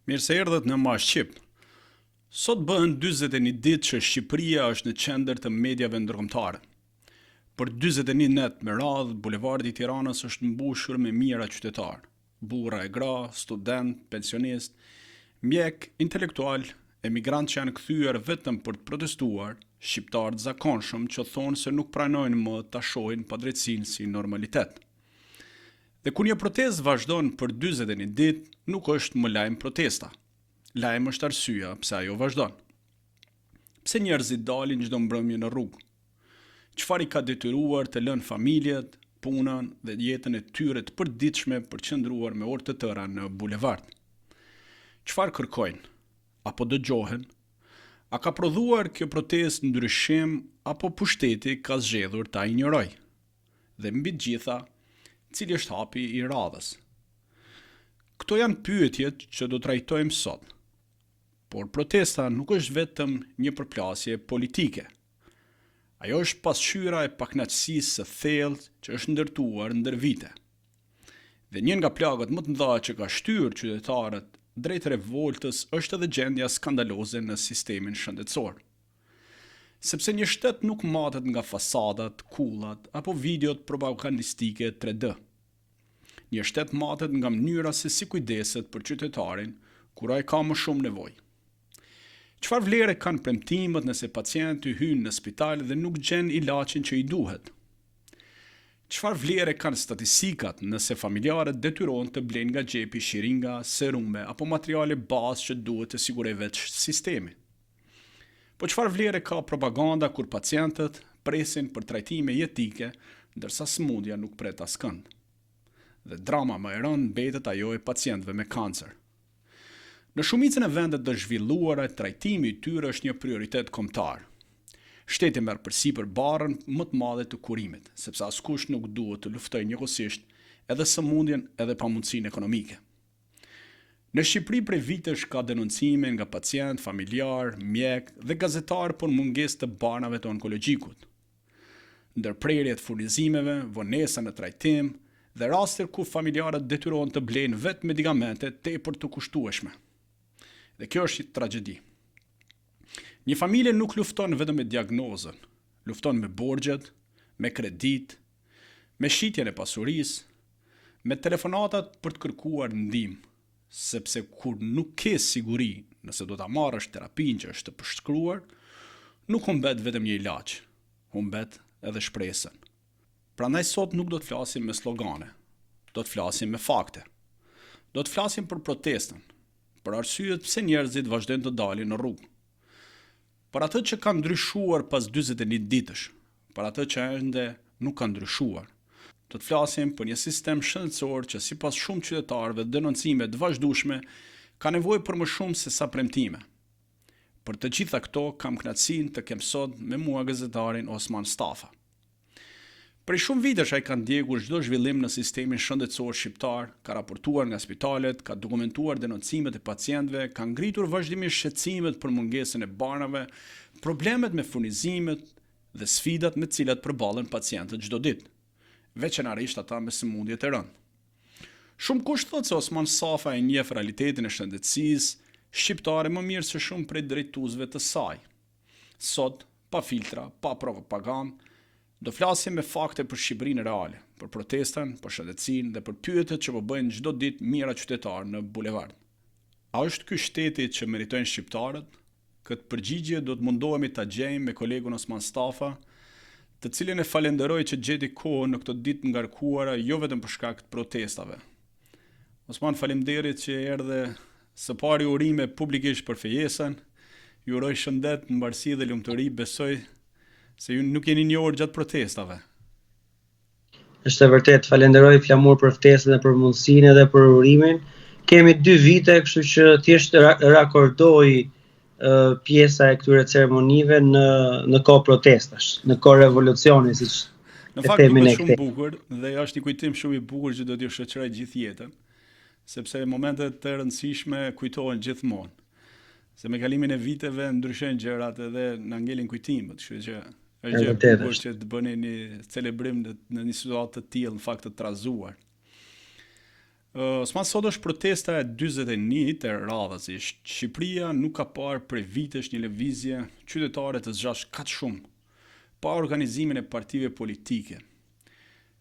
Mirë se erdhët në Ma Shqip. Sot bëhen 41 ditë që Shqipëria është në qendër të mediave ndërkombëtare. Për 41 net me radhë, bulevardi i Tiranës është mbushur me mijëra qytetarë, burra e gra, student, pensionist, mjek, intelektual, emigrant që janë kthyer vetëm për të protestuar, shqiptar të zakonshëm që thonë se nuk pranojnë më ta shohin padrejtësinë si normalitet. Dhe kur një protestë vazhdon për 41 ditë, nuk është më lajm protesta. Lajm është arsyeja pse ajo vazhdon. Pse njerëzit dalin çdo mbrëmje në rrugë? Çfarë i ka detyruar të lënë familjet, punën dhe jetën e tyre të përditshme për të qëndruar me orë të tëra në bulevard? Çfarë kërkojnë? Apo dëgjohen? A ka prodhuar kjo protestë ndryshim apo pushteti ka zgjedhur ta injorojë? Dhe mbi të gjitha, cili është hapi i radhës? Këto janë pyetjet që do trajtojmë sot. Por protesta nuk është vetëm një përplasje politike. Ajo është pasqyra e pakënaqësisë së thellë që është ndërtuar ndër vite. Dhe një nga plagët më të mëdha që ka shtyrë qytetarët drejt revoltës është edhe gjendja skandaloze në sistemin shëndetësor. Sepse një shtet nuk matet nga fasadat, kullat apo videot propagandistike 3D. Një shtet matet nga mënyra se si kujdeset për qytetarin kur ai ka më shumë nevojë. Çfarë vlere kanë premtimet nëse pacienti hyn në spital dhe nuk gjen ilaçin që i duhet? Çfarë vlere kanë statistikat nëse familjarët detyrohen të blejnë nga xhepi shiringa, serume apo materiale bazë që duhet të sigurojë vetë sistemi? Po çfarë vlere ka propaganda kur pacientët presin për trajtime jetike, ndërsa sëmundja nuk pret askënd? Dhe drama më e rëndë mbetet ajo e pacientëve me kancer. Në shumicën e vendet të zhvilluara, trajtimi i tyre është një prioritet kombëtar. Shteti merr përsipër barrën më të madhe të kurimit, sepse askush nuk duhet të luftojë njëkohësisht edhe sëmundjen edhe pamundësinë ekonomike. Në Shqipëri prej vitesh ka denoncime nga pacient, familjar, mjek dhe gazetar për mungesë të banave të onkologjikut. Ndërprerje të furnizimeve, vonesa në trajtim dhe raste ku familjarët detyrohen të blejnë vetë medikamente tepër të kushtueshme. Dhe kjo është një tragjedi. Një familje nuk lufton vetëm me diagnozën, lufton me borxhet, me kredit, me shitjen e pasurisë, me telefonatat për të kërkuar ndihmë, sepse kur nuk ke siguri nëse do ta marrësh terapinë që është të përshkruar, nuk humbet vetëm një ilaç, humbet edhe shpresën. Prandaj sot nuk do të flasim me slogane, do të flasim me fakte. Do të flasim për protestën, për arsyet pse njerëzit vazhdojnë të dalin në rrugë. Për atë që ka ndryshuar pas 41 ditësh, për atë që ende nuk ka ndryshuar. Do të flasim për një sistem shëndetësor që sipas shumë qytetarëve denoncime të vazhdueshme ka nevojë për më shumë se sa premtime. Për të gjitha këto kam kënaqësinë të kem sot me mua gazetarin Osman Stafa. Prej shumë vitesh ai ka ndjekur çdo zhvillim në sistemin shëndetësor shqiptar, ka raportuar nga spitalet, ka dokumentuar denoncimet e pacientëve, ka ngritur vazhdimisht shqetësimet për mungesën e banave, problemet me furnizimet dhe sfidat me të cilat përballen pacientët çdo ditë, veçanërisht ata me sëmundje të rënda. Shumë kush thotë se Osman Stafa e njeh realitetin e shëndetësisë shqiptare më mirë se shumë prej drejtuesve të saj. Sot, pa filtra, pa propagandë, do flasim me fakte për Shqipërinë reale, për protestën, për shëndetësinë dhe për pyetjet që po bëjnë çdo ditë mijëra qytetarë në bulevard. A është ky shteti që meritojnë shqiptarët? Këtë përgjigje do të mundohemi ta gjejmë me kolegun Osman Stafa, të cilin e falenderoj që gjeti kohën në këto ditë ngarkuara jo vetëm për shkak të protestave. Osman, faleminderit që erdhe së pari urime publikisht për fejesën. Ju uroj shëndet, mbarësi dhe lumturi, besoj se ju nuk jeni njohur gjatë protestave. Është e vërtet, falenderoj flamur për ftesën dhe për mundësinë dhe për urimin. Kemi 2 vite, kështu që thjesht rakordoj pjesa e këtyre ceremonive në kohë protestash, në kohë revolucioni, siç në fakt duket shumë bukur dhe është një kujtim shumë i bukur që do t'ju shoqëroj gjithë jetën, sepse momentet të rëndësishme kujtohen gjithmonë. Se me kalimin e viteve ndryshojnë gjërat edhe na ngelin kujtimet, kështu që është gjë e bukur që të bëni një celebrim në një situatë të tillë, në fakt të trazuar. S'ma sot është protesta e 41 e radhës, Shqipëria nuk ka parë prej vitesh një lëvizje qytetare të zgjash kaq shumë, pa organizimin e partive politike.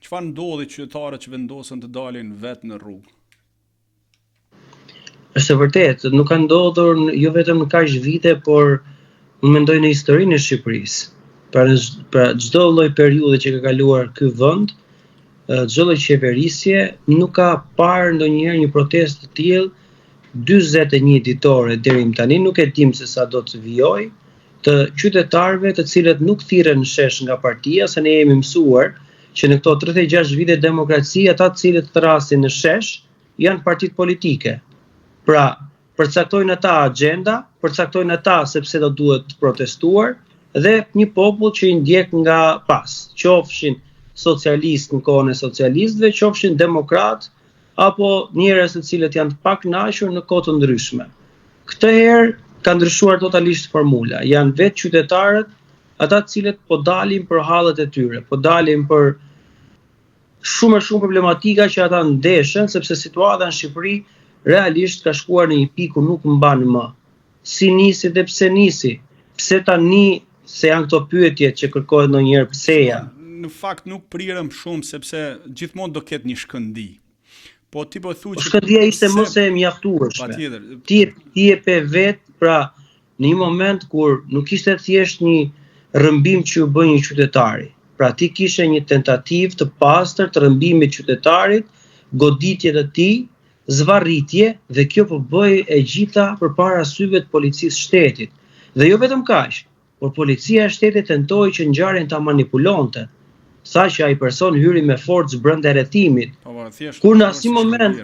Çfarë ndodhi qytetarët që vendosën të dalin vetë në rrugë? Është e vërtetë, nuk ka ndodhur jo vetëm në kaq vite, por unë mendoj në historinë e Shqipërisë. Pra çdo lloj periudhe që ka kaluar ky vend, çdo lloj qeverisje nuk ka parë ndonjëherë një protestë të tillë 41 ditore deri më tani, nuk e dim se sa do të vijojë, të qytetarëve të cilët nuk thirren në shesh nga partia, se ne jemi mësuar që në këto 36 vite demokraci, ata të cilët thrasin në shesh janë partitë politike. Pra, përcaktojnë ata agenda, përcaktojnë ata sepse do duhet protestuar, dhe një popull që i ndjek nga pas, qofshin socialist në kohën e socialistëve, qofshin demokrat, apo njerëz të cilët janë të pakënaqur në kohë të ndryshme. Këtë herë ka ndryshuar totalisht formula. Janë vetë qytetarët, ata të cilët po dalin për hallet e tyre, po dalin për shumë problematika që ata ndeshen, sepse situata në Shqipëri realisht ka shkuar në një pikë ku nuk mban më. Si nisi dhe pse nisi? Pse tani, se janë këto pyetjet që kërkohet ndonjëherë pseja? Në fakt nuk prirëm shumë sepse gjithmonë do ketë një shkëndi. Po ti po thu që shkëndia ishte më se e mjaftueshme. Ti e pe vet, pra në një moment kur nuk ishte thjesht një rrëmbim që u bë një qytetari. Pra ti kishe një tentativë të pastër të rrëmbimit qytetarit, goditje të tij, zvarritje, dhe kjo po bëj e gjitha përpara syve të policisë shtetit. Dhe jo vetëm kaq, por policia e shtetit tentoi që ngjarjen ta manipulonte. Sa që ai person hyri me forcë brenda rrethimit. Kur në asnjë moment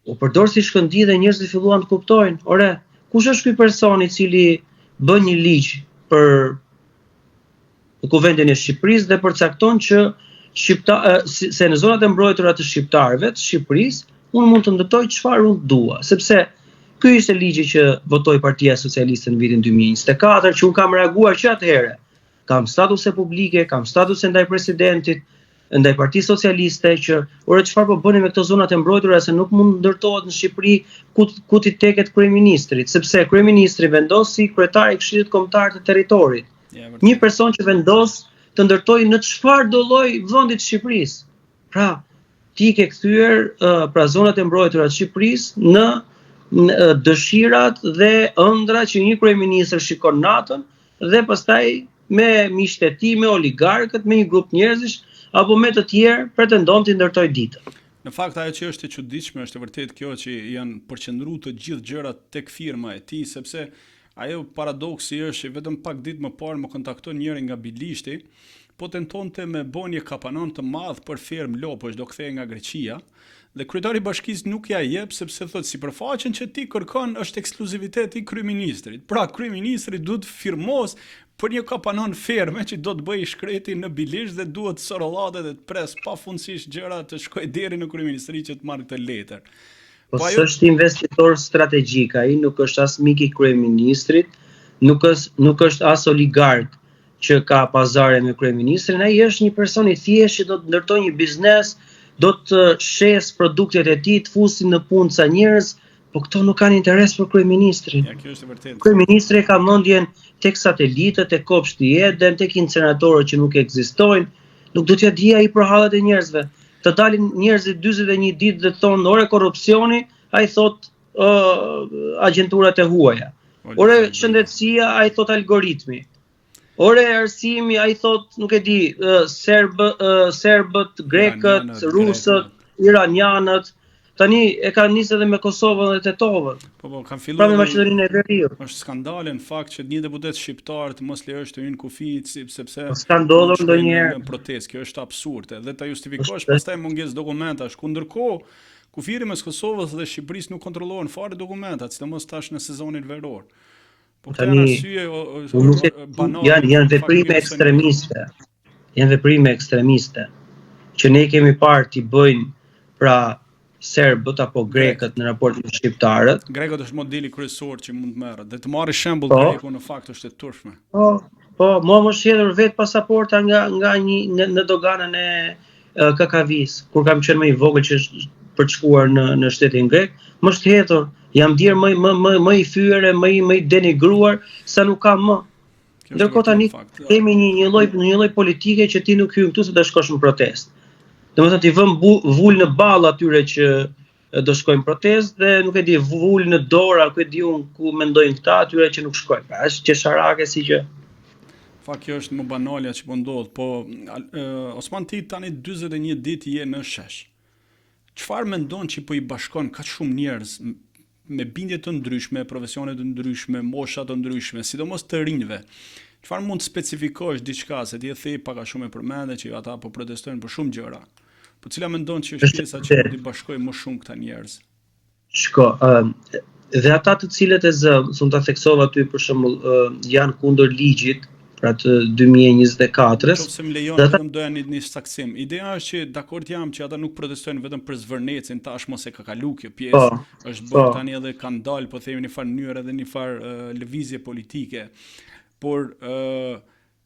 u përdor si shkëndi dhe njerëzit filluan të kuptojnë, ore, kush është ky person i cili bën një ligj për Kuvendin e Shqipërisë dhe përcakton që se në zonat e mbrojtura të shqiptarëve të Shqipërisë, unë mund të ndërtoj çfarë unë dua, sepse ky ishte ligji që votoi Partia Socialiste në vitin 2024, që unë kam reaguar që atëherë. Kam statuse publike, kam statuse ndaj presidentit, ndaj Partisë Socialiste, që ore çfarë po bëni me këto zonat e mbrojtura, se nuk mund ndërtohet në Shqipëri ku ti teket kryeministrit, sepse kryeministri vendos si kryetari i Këshillit Kombëtar të Territorit. Një person që vendos të ndërtojë në çfarë do lloj vendi të Shqipërisë. Pra, ti ke kthyer pra zonat e mbrojtura të Shqipërisë në dëshirat dhe ëndra që një kryeministër shikon natën dhe pastaj me miqtë e tij, me oligarkët, me një grup njerëzish apo me të tjerë pretendon të ndërtojë ditën. Në fakt ajo që është e çuditshme është vërtet kjo që janë përqendruar të gjithë gjërat tek firma e tij, sepse ajo paradoksi është që vetëm pak ditë më parë më kontakton njëri nga Bilishti, po tentonte me bënje kapanon të madh për fermë lopësh do kthehej nga Greqia, dhe kryetari i bashkisë nuk ja jep sepse thotë sipërfaqen që ti kërkon është ekskluzivitet i kryeministrit. Pra kryeministri duhet firmos për një kapanon ferme që do të bëjë shkreti në Bilisht dhe duhet sorollate dhe të pres pafundësisht gjëra të shkojë deri në kryeministri që të marrë këtë letër. Po s'është investitor strategjik, ai nuk është as mik i kryeministrit, nuk është as oligark që ka pazare me kryeministrin, ai është një person i thjeshtë që do të ndërtojë një biznes, do të shes produktet e tij, të fusin në punë ca njerëz, po këto nuk kanë interes për kryeministrin. Ja, kjo është e vërtetë. Kryeministri ka mendjen tek satelitët, tek kopshti i Eden, tek inceneratorët që nuk ekzistojnë, nuk do t'ja di ai për hallet e njerëzve. Të dalin njerëzit 41 ditë dhe thonë ore korrupsioni, ai thot agjenturat e huaja. Ore shëndetësia, ai thot algoritmi. Ore arsimi, ai thot, nuk e di, serbët, grekët, rusët, iranianët. Tani e kanë nisë edhe me Kosovën dhe Tetovën. Po, kanë filluar. Pra me Maqedoninë e Veriut. Është skandale në fakt që një deputet shqiptar të mos lejosh të hyjë në kufi sepse s'ka ndodhur ndonjëherë në protestë. Kjo është absurde dhe ta justifikosh pastaj mungesë dokumentash, ku ndërkohë kufiri mes Kosovës dhe Shqipërisë nuk kontrollohen fare dokumentat, sidomos tash në sezonin veror. Po tani janë veprime ekstremiste. Janë veprime ekstremiste që ne kemi parë ti bëjnë pra serbët apo grekët në raport me shqiptarët. Grekët është modeli kryesor që mund të merret. Dhe të marrë shembull Greku në fakt është e turpshme. Po, më shjedhur vetë pasaporta nga në doganën e KKV-s, kur kam qenë më i vogël që për të shkuar në shtetin grek, më është hetur, jam djerë më i fyere, më i denigruar, sa nuk kam më. Ndërkohë tani kemi një lloj politike që ti nuk hyn këtu se do shkosh në protestë. Domethënë ti vëm vul në ball atyre që do shkojnë protestë dhe nuk e di vul në dorë, ku e di unë ku mendojnë këta atyre që nuk shkojnë. Pra është qesharake si gjë. Kjo është më banalja që po ndodh, po Osman ti tani 41 ditë je në shesh. Çfarë mendon që po i bashkon kaq shumë njerëz me bindje të ndryshme, profesione të ndryshme, mosha të ndryshme, sidomos të rinjve? Çfarë mund të specifikosh diçka se ti e the pak a shumë e përmendë që ata po protestojnë për shumë gjëra? Po cila mendon që është pjesa që do të bashkojë më shumë këta njerëz? Shko, dhe ata të cilët ta theksova ty për shembull, janë kundër ligjit, pra të 2024-s. Nëse më lejon, vetëm doja një saksim. Ideja është që dakord jam që ata nuk protestojnë vetëm për zvërnecin, tash mos e ka kalu kjo pjesë. Është bërë tani edhe kanë dalë, po themi një farë mënyrë edhe një farë lëvizje politike. Por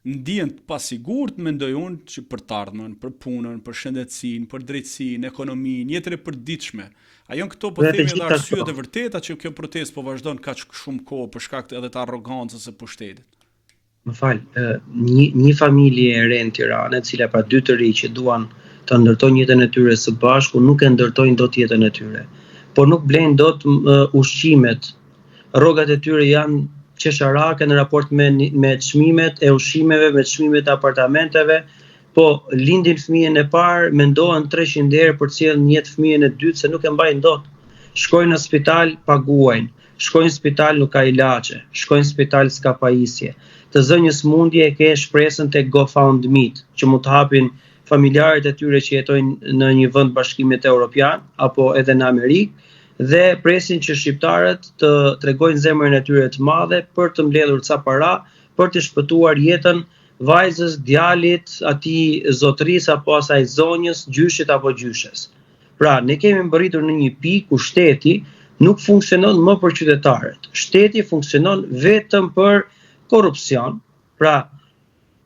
ndihen të pasigurt, mendoj unë, që për të ardhmen, për punën, për shëndetësinë, për drejtësinë, ekonominë, jetën e përditshme. A janë këto po themi edhe arsyet e vërteta që kjo protestë po vazhdon kaq shumë kohë për shkak edhe të arrogancës së pushtetit? Më fal, një familje e re në Tiranë, e cila pra dy të ri që duan të ndërtojnë jetën e tyre së bashku, nuk e ndërtojnë dot jetën e tyre. Por nuk blejnë dot ushqimet. Rrogat e tyre janë qesharake në raport me çmimet e ushqimeve, me çmimet e apartamenteve, po lindin fëmijën e parë, mendohen 300 herë për të sjellë një jetë fëmijën e dytë se nuk e mbajnë dot. Shkojnë në spital, paguajnë. Shkojnë në spital, nuk ka ilaçe. Shkojnë në spital, s'ka pajisje. Të zënjës mundje e ke shpresën tek GoFundMe, që mund të hapin familjarët e tyre që jetojnë në një vend bashkimit evropian apo edhe në Amerikë, dhe presin që shqiptarët të tregojnë zemrën e tyre të madhe për të mbledhur ca para, për të shpëtuar jetën vajzës, djalit, atij zotërisë apo asaj zonjës, gjyshit apo gjyshes. Pra, ne kemi mbërritur në një pikë ku shteti nuk funksionon më për qytetarët. Shteti funksionon vetëm për korrupsion. Pra,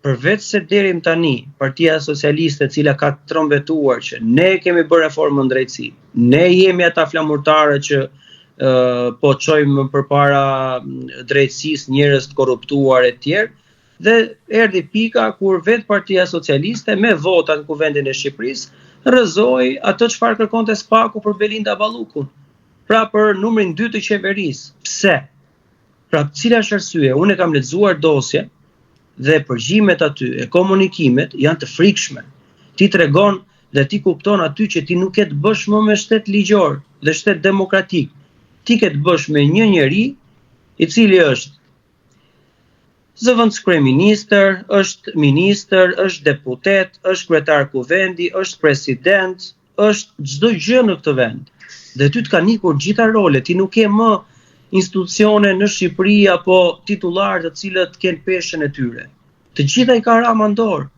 përveç se deri tani Partia Socialiste, e cila ka trombetuar që ne kemi bërë reformën drejtësi, ne jemi ata flamurtarë që po çojmë përpara drejtësisë njerëz të korruptuar e tjerë, dhe erdhi pika kur vetë Partia Socialiste me vota në Kuvendin e Shqipërisë rrëzoi atë çfarë kërkonte Spaku për Belinda Ballukun. Pra për numrin 2 të qeverisë. Pse? Pra cila është arsye? Unë kam lexuar dosje dhe përgjimet aty e komunikimet janë të frikshme. Ti tregon dhe ti kupton aty që ti nuk ke të bësh më me shtet ligjor dhe shtet demokratik. Ti ke të bësh me një njeri i cili është zëvendës kryeministër, është ministër, është deputet, është kryetar kuvendi, është president, është çdo gjë në këtë vend. Dhe ty të kanë ikur gjitha rolet, ti nuk ke më institucione në Shqipëri apo titullarë të cilët kenë peshën e tyre. Të gjitha i ka Rama në dorë.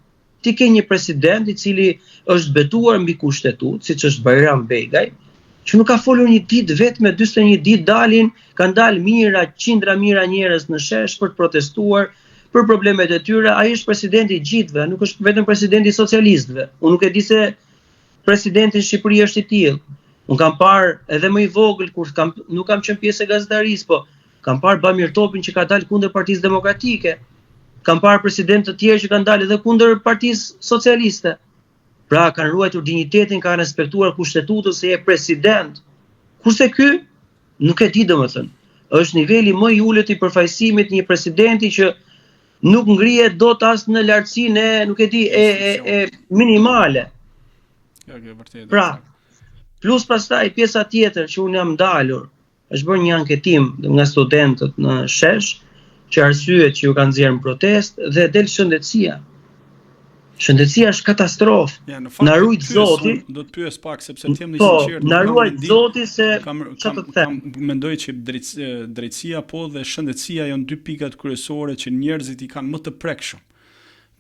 Ti ke një president i cili është betuar mbi kushtetut, siç është Bajram Begaj, që nuk ka folur një ditë, vetëm me 41 ditë dalin, kanë dalë mira, qindra mira njerëz në shesh për të protestuar për problemet e tyre. Ai është presidenti i gjithëve, nuk është vetëm presidenti i socialistëve. Unë nuk e di se presidenti i Shqipërisë është i tillë. Unë kam parë edhe më i vogël, kur nuk kam qenë pjesë e gazetarisë, po kam parë Bamir Topin që ka dalë kundër Partisë Demokratike. Kam parë presidentë të tjerë që kanë dalë edhe kundër Partisë Socialiste. Pra kanë ruajtur dinjitetin, kanë respektuar kushtetutën se je president. Kurse ky nuk e di domethënë. Është niveli më i ulët i përfaqësimit një presidenti që nuk ngrihet dot as në lartësinë e, nuk e di, e minimale. Pra, plus pastaj pjesa tjetër që unë jam dalur, është bërë një anketim nga studentët në shesh, që arsyet që ju kanë nxjerrë në protestë dhe del shëndetësia. Shëndetësia është katastrofë. Na rujt Zoti. Do të pyes pak sepse ti jam i sinqert. Na ruajt Zoti se çfarë të them. Mendoj që drejtësia po dhe shëndetësia janë dy pikat kryesore që njerëzit i kanë më të prekshëm.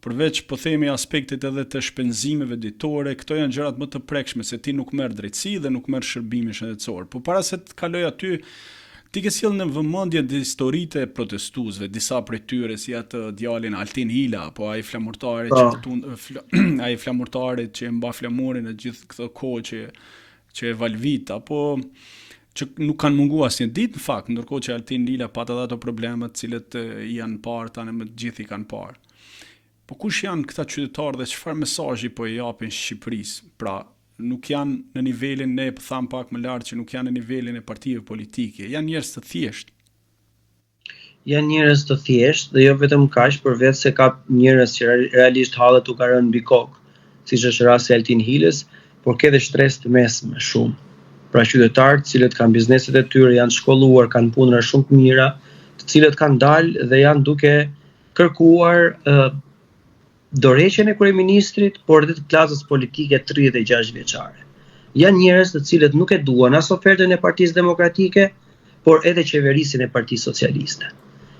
Përveç po themi aspektet edhe të shpenzimeve ditore, këto janë gjërat më të prekshme se ti nuk merr drejtësi dhe nuk merr shërbime shëndetësor. Po para se të kaloj aty, ti ke sjellë në vëmendje historitë e protestuesve, disa prej tyre si atë djalin Altin Hila, apo ai flamurtari që ai flamurtari që mba flamurin e gjithë këtë kohë që e Valvita, po që nuk kanë munguar asnjë ditë në fakt, ndërkohë që Altin Lila pat edhe ato problemet të cilët janë parë tani më të gjithë i kanë parë. Po kush janë këta qytetarë dhe çfarë mesazhi po i japin Shqipërisë? Pra, nuk janë në nivelin, ne tham pak më lart që nuk janë në nivelin e partive politike, janë njerëz të thjeshtë. Janë njerëz të thjeshtë dhe jo vetëm kaq, përveç se ka njerëz që realisht hallet u ka rënë mbi kokë, siç është rasti i Altin Hilës, por ka edhe stres të mesme shumë. Pra qytetarët, të cilët kanë bizneset e tyre, janë shkolluar, kanë punëra shumë të mira, të cilët kanë dalë dhe janë duke kërkuar dorëheqjen e kryeministrit, por edhe të klasës politike 36 vjeçare. Janë njerëz të cilët nuk e duan as ofertën e Partisë Demokratike, por edhe qeverisin e Partisë Socialiste.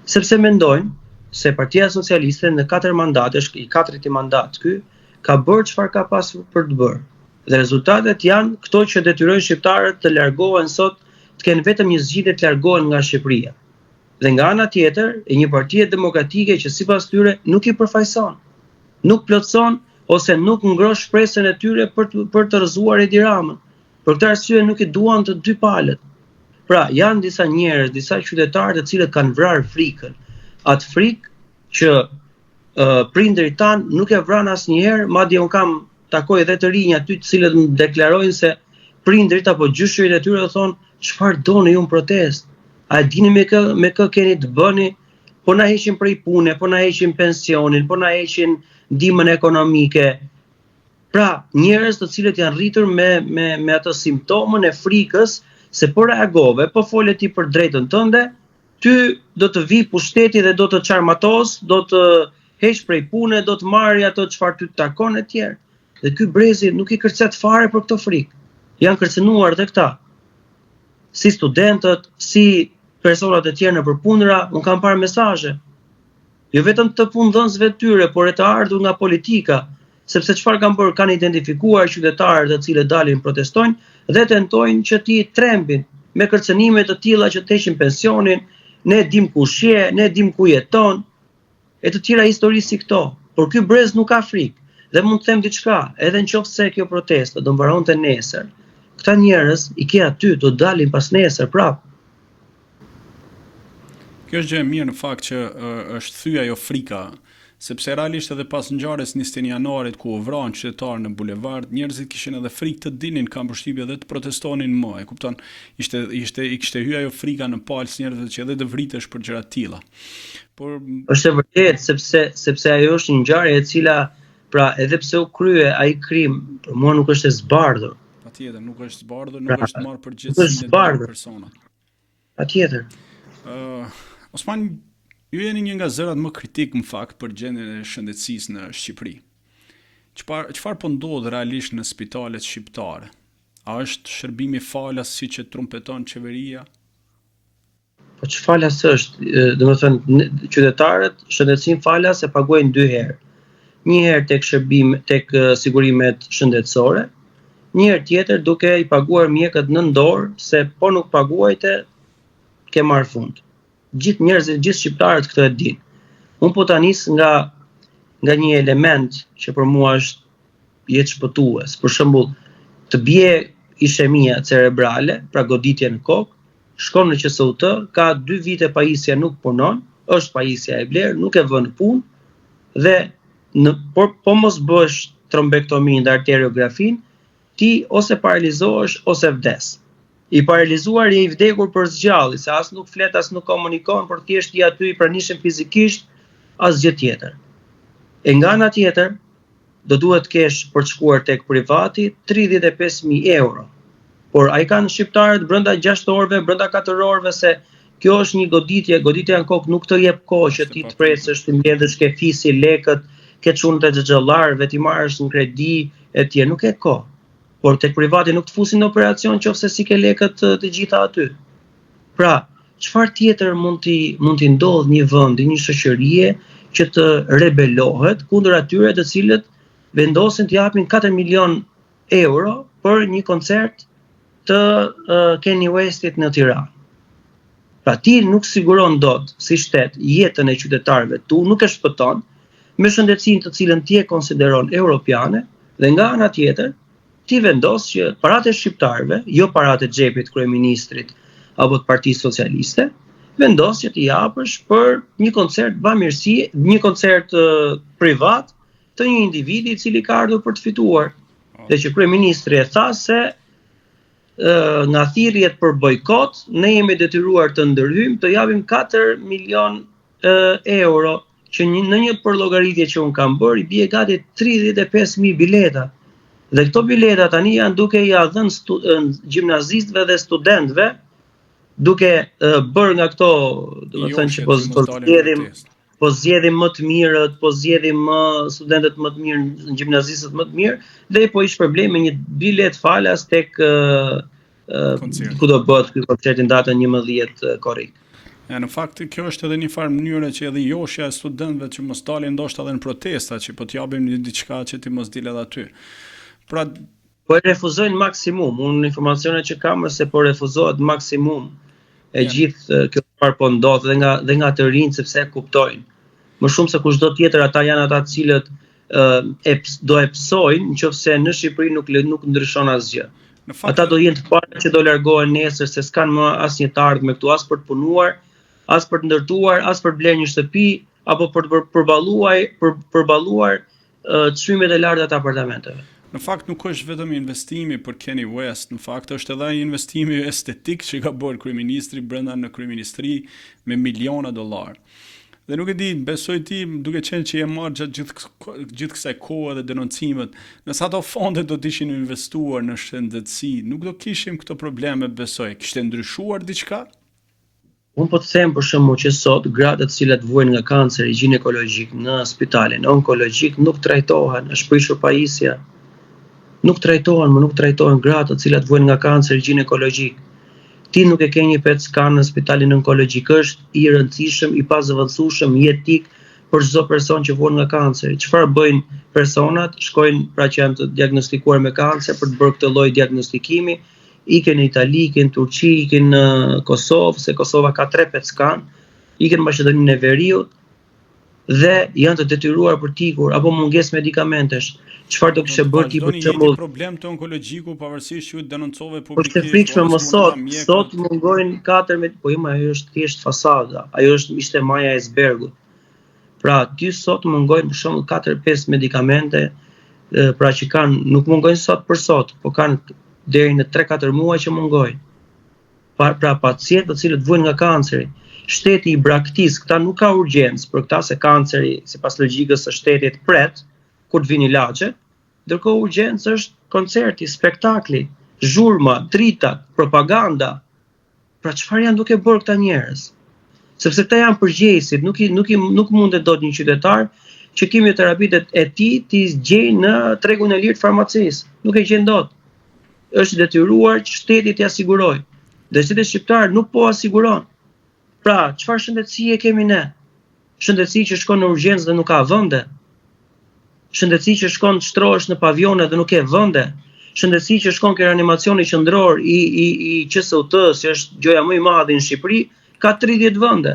Sepse mendojnë se Partia Socialiste në 4 mandate, i 4-ti mandat ky, ka bërë çfarë ka pasur për të bërë. Dhe rezultatet janë këto që detyrojnë shqiptarët të largohen sot, të kenë vetëm një zgjidhje të largohen nga Shqipëria. Dhe nga ana tjetër, e një partie demokratike që sipas tyre nuk i përfaqëson, nuk plotson ose nuk ngron shpresën e tyre për të rrëzuar Edi Ramën. Për këtë arsye nuk i duan të dy palët. Pra, janë disa njerëz, disa qytetarë të cilët kanë vrarë frikën. Atë frikë që prindërit tanë nuk e vran asnjëherë, madje un kam takoj edhe të rinj aty të cilët më deklarojnë se prindërit apo gjyshërit e tyre thonë çfarë doni ju në protestë. A e dini me kë keni të bëni? Po na heqin prej pune, po na heqin pensionin, po na heqin ndihmën ekonomike. Pra, njerëz të cilët janë rritur me ato simptomën e frikës se po reagove, po fole ti për drejtën tënde, ty do të vi pushteti dhe do të çarmatos, do të heq prej pune, do të marrë ato çfarë ty të takon e tjerë. Dhe ky brezi nuk i kërcet fare për këtë frikë. Janë kërcenuar dhe këta. Si studentët, si personat e tjerë në përpundra, unë kam parë mesazhe. Jo vetëm të punëdhënësve të tyre, por e të ardhur nga politika, sepse çfarë kanë bërë, kanë identifikuar qytetarët të cilët dalin protestojnë dhe tentojnë që ti trembin me kërcënime të tilla që të heqin pensionin, ne dim kush je, ne dim ku jeton, e të tjera histori si këto. Por ky brez nuk ka frikë. Dhe mund të them diçka, edhe nëse kjo protestë do mbaronte nesër, këta njerëz i ke aty do dalin pas nesër prapë. Kjo është gjë e mirë në fakt që është thyer ajo frika, sepse realisht edhe pas ngjarjes 21 janarit ku u vrarën qytetarë në bulevard, njerëzit kishin edhe frikë të dinin, kanë përshtypje dhe të protestonin më. E kupton, i kishte hyrë ajo frika në palës njerëzve që edhe të vritesh për gjëra të tilla. Por është e vërtetë sepse ajo është një ngjarje e cila pra edhe pse u krye ai krim, për mua nuk është e zbardhur. Patjetër, nuk është zbardhur, nuk është marrë përgjegjësinë e dy personat. Patjetër. Osman, ju jeni një nga zërat më kritik në fakt për gjendjen e shëndetësisë në Shqipëri. Çfarë po ndodh realisht në spitalet shqiptare? A është shërbimi falas siç e trumpeton qeveria? Po ç'falas është? Domethënë qytetarët shëndetësinë falas e paguajnë 2 herë. Një herë tek sigurimet shëndetësore, një herë tjetër duke i paguar mjekët në dorë, se po nuk paguajte ke marr fund. Gjithë njerëzit, gjithë shqiptarët këtë e dinë. Unë po ta nis nga një element që për mua është jetë shpëtues. Për shembull, të bie ishemia cerebrale, pra goditje në kokë, shkon në QSUT, ka 2 vite pajisja nuk punon, është pajisja e blerë, nuk e vën punë dhe po mos bësh trombektomi dhe arteriografin, ti ose paralizohesh ose vdes. I paralizuar je i vdekur për zgjalli, se as nuk flet, as nuk komunikon, por thjesht i aty i pranishëm fizikisht, as gjë tjetër. E nga ana tjetër, do duhet kesh për të shkuar tek privati 35.000 euro. Por ai kanë shqiptarët brenda 6 orëve, brenda 4 orëve, se kjo është një goditja në kokë nuk të jep kohë që ti të presësh, të mbledhësh ke fisi lekët, ke çunët e xhallarëve, ti marrësh në kredi e tjerë, nuk e kohë. Por tek privati nuk të fusin në operacion qofse si ke lekët të gjitha aty. Pra, çfarë tjetër mund t'i ndodh një vendi, një shoqërie që të rebelohet kundër atyre të cilët vendosin të japin 4 milion euro për një koncert të Kanye Westit në Tiranë. Pra ti nuk siguron dot si shtet jetën e qytetarëve tu, nuk e shpëton me shëndetësinë të cilën ti e konsideron europiane, dhe nga ana tjetër ti vendos që paratë e shqiptarëve, jo paratë e xhepit kryeministrit apo të Partisë Socialiste, vendos që t'i japësh për një koncert bamirësie, një koncert privat të një individi i cili ka ardhur për të fituar. Dhe që kryeministri e tha se nga thirrjet për bojkot, ne jemi detyruar të ndërhyjmë, të japim 4 milion euro, që në një përllogaritje që unë kam bërë, i bie gati 35.000 bileta. Dhe këto bileta tani janë duke i dhënë gjimnazistëve dhe studentëve, duke bërë nga këto, do të thënë që po zgjedhim më të mirët, po zgjedhim studentët më të mirë, gjimnazistët më të mirë, dhe po i shpërblen me një bilet falas tek ku do bëhet ky koncert në datën 11 korrik. Në fakt, kjo është edhe një farë mënyrë që edhe joshja e studentëve që mos dalin ndoshta edhe në protesta, që po t'japim një diçka që ti mos dilë edhe aty. Pra, po e refuzojnë maksimum. Unë informacionet që kam është se po refuzohet maksimum e gjithë kjo farë po ndodh dhe nga të rinj sepse e kuptojnë. Më shumë se kushdo tjetër, ata janë ata të cilët do e psojnë nëse në Shqipëri nuk ndryshon asgjë. Ata do jenë të parë që do largohen nesër se s'kan më asnjë të ardhmë këtu as për të punuar, as për të ndërtuar, as për blerë një shtëpi apo për të përballuar çmimet e larta të apartamenteve. Në fakt nuk është vetëm investimi për Kanye West, në fakt është edhe investimi estetik që ka bërë kryeministri brenda në kryeministri me miliona dollar. Dhe nuk e di, besoj ti, duke qenë që je marrë gjatë gjithë kësaj kohë dhe denoncimet, nëse ato fonde do të ishin investuar në shëndetësi, nuk do kishim këto probleme, besoj. Kishte ndryshuar diçka? Unë po të them për shembull që sot gratë të cilat vujnë nga kanceri ginekologjik në spitalin onkologjik nuk trajtohen, është prishur pajisja. Nuk trajtohen gratë të cilat vujnë nga kanceri ginekologjik. Ti nuk e ke një PET scan në spitalin onkologjik, është i rëndësishëm, i pazëvendësueshëm, jetik për çdo person që vjen nga kanceri. Çfarë bëjnë personat? Shkojnë pra që janë të diagnostikuar me kancer për të bërë këtë lloj diagnostikimi, ikin në Itali, ikin në Turqi, ikin në Kosovë, se Kosova ka 3 PET scan, ikin në Maqedoninë e Veriut dhe janë të detyruar për t'ikur apo mungesë medikamentesh. Çfarë do kishte bërë ti për shembull? Problem të onkologjikut pavarësisht që u denoncove publikisht. Po të frikshme më sot mungojnë 4 po ajo është thjesht fasada. Ajo është ishte maja e icebergut. Pra, ty sot mungojnë për shembull 4-5 medikamente, pra që nuk mungojnë sot për sot, po kanë deri në 3-4 muaj që mungojnë. Pra pacientë të cilët vujnë nga kanceri. Shteti i braktis, këta nuk ka urgjencë për këta se kanceri, sipas logjikës së shtetit pret kur të vinë ilaqe, ndërkohë urgjencë është koncerti, spektakli, zhurma, dritat, propaganda. Pra çfarë janë duke bërë këta njerëz? Sepse këta janë përgjegjësit, nuk mundet dot një qytetar që kimioterapitë e tij t'i gjejë në tregun e lirë të farmacisë. Nuk e gjen dot. Është detyruar që shteti t'i asigurojë. Dhe shteti shqiptar nuk po asiguron. Pra, çfarë shëndetësie kemi ne? Shëndetësi që shkon në urgjencë dhe nuk ka vende. Shëndetësi që shkon të shtrohesh në pavione dhe nuk ke vende. Shëndetësi që shkon ke reanimacioni qendror i QSUT-s, që është gjoja më e madhe në Shqipëri, ka 30 vende.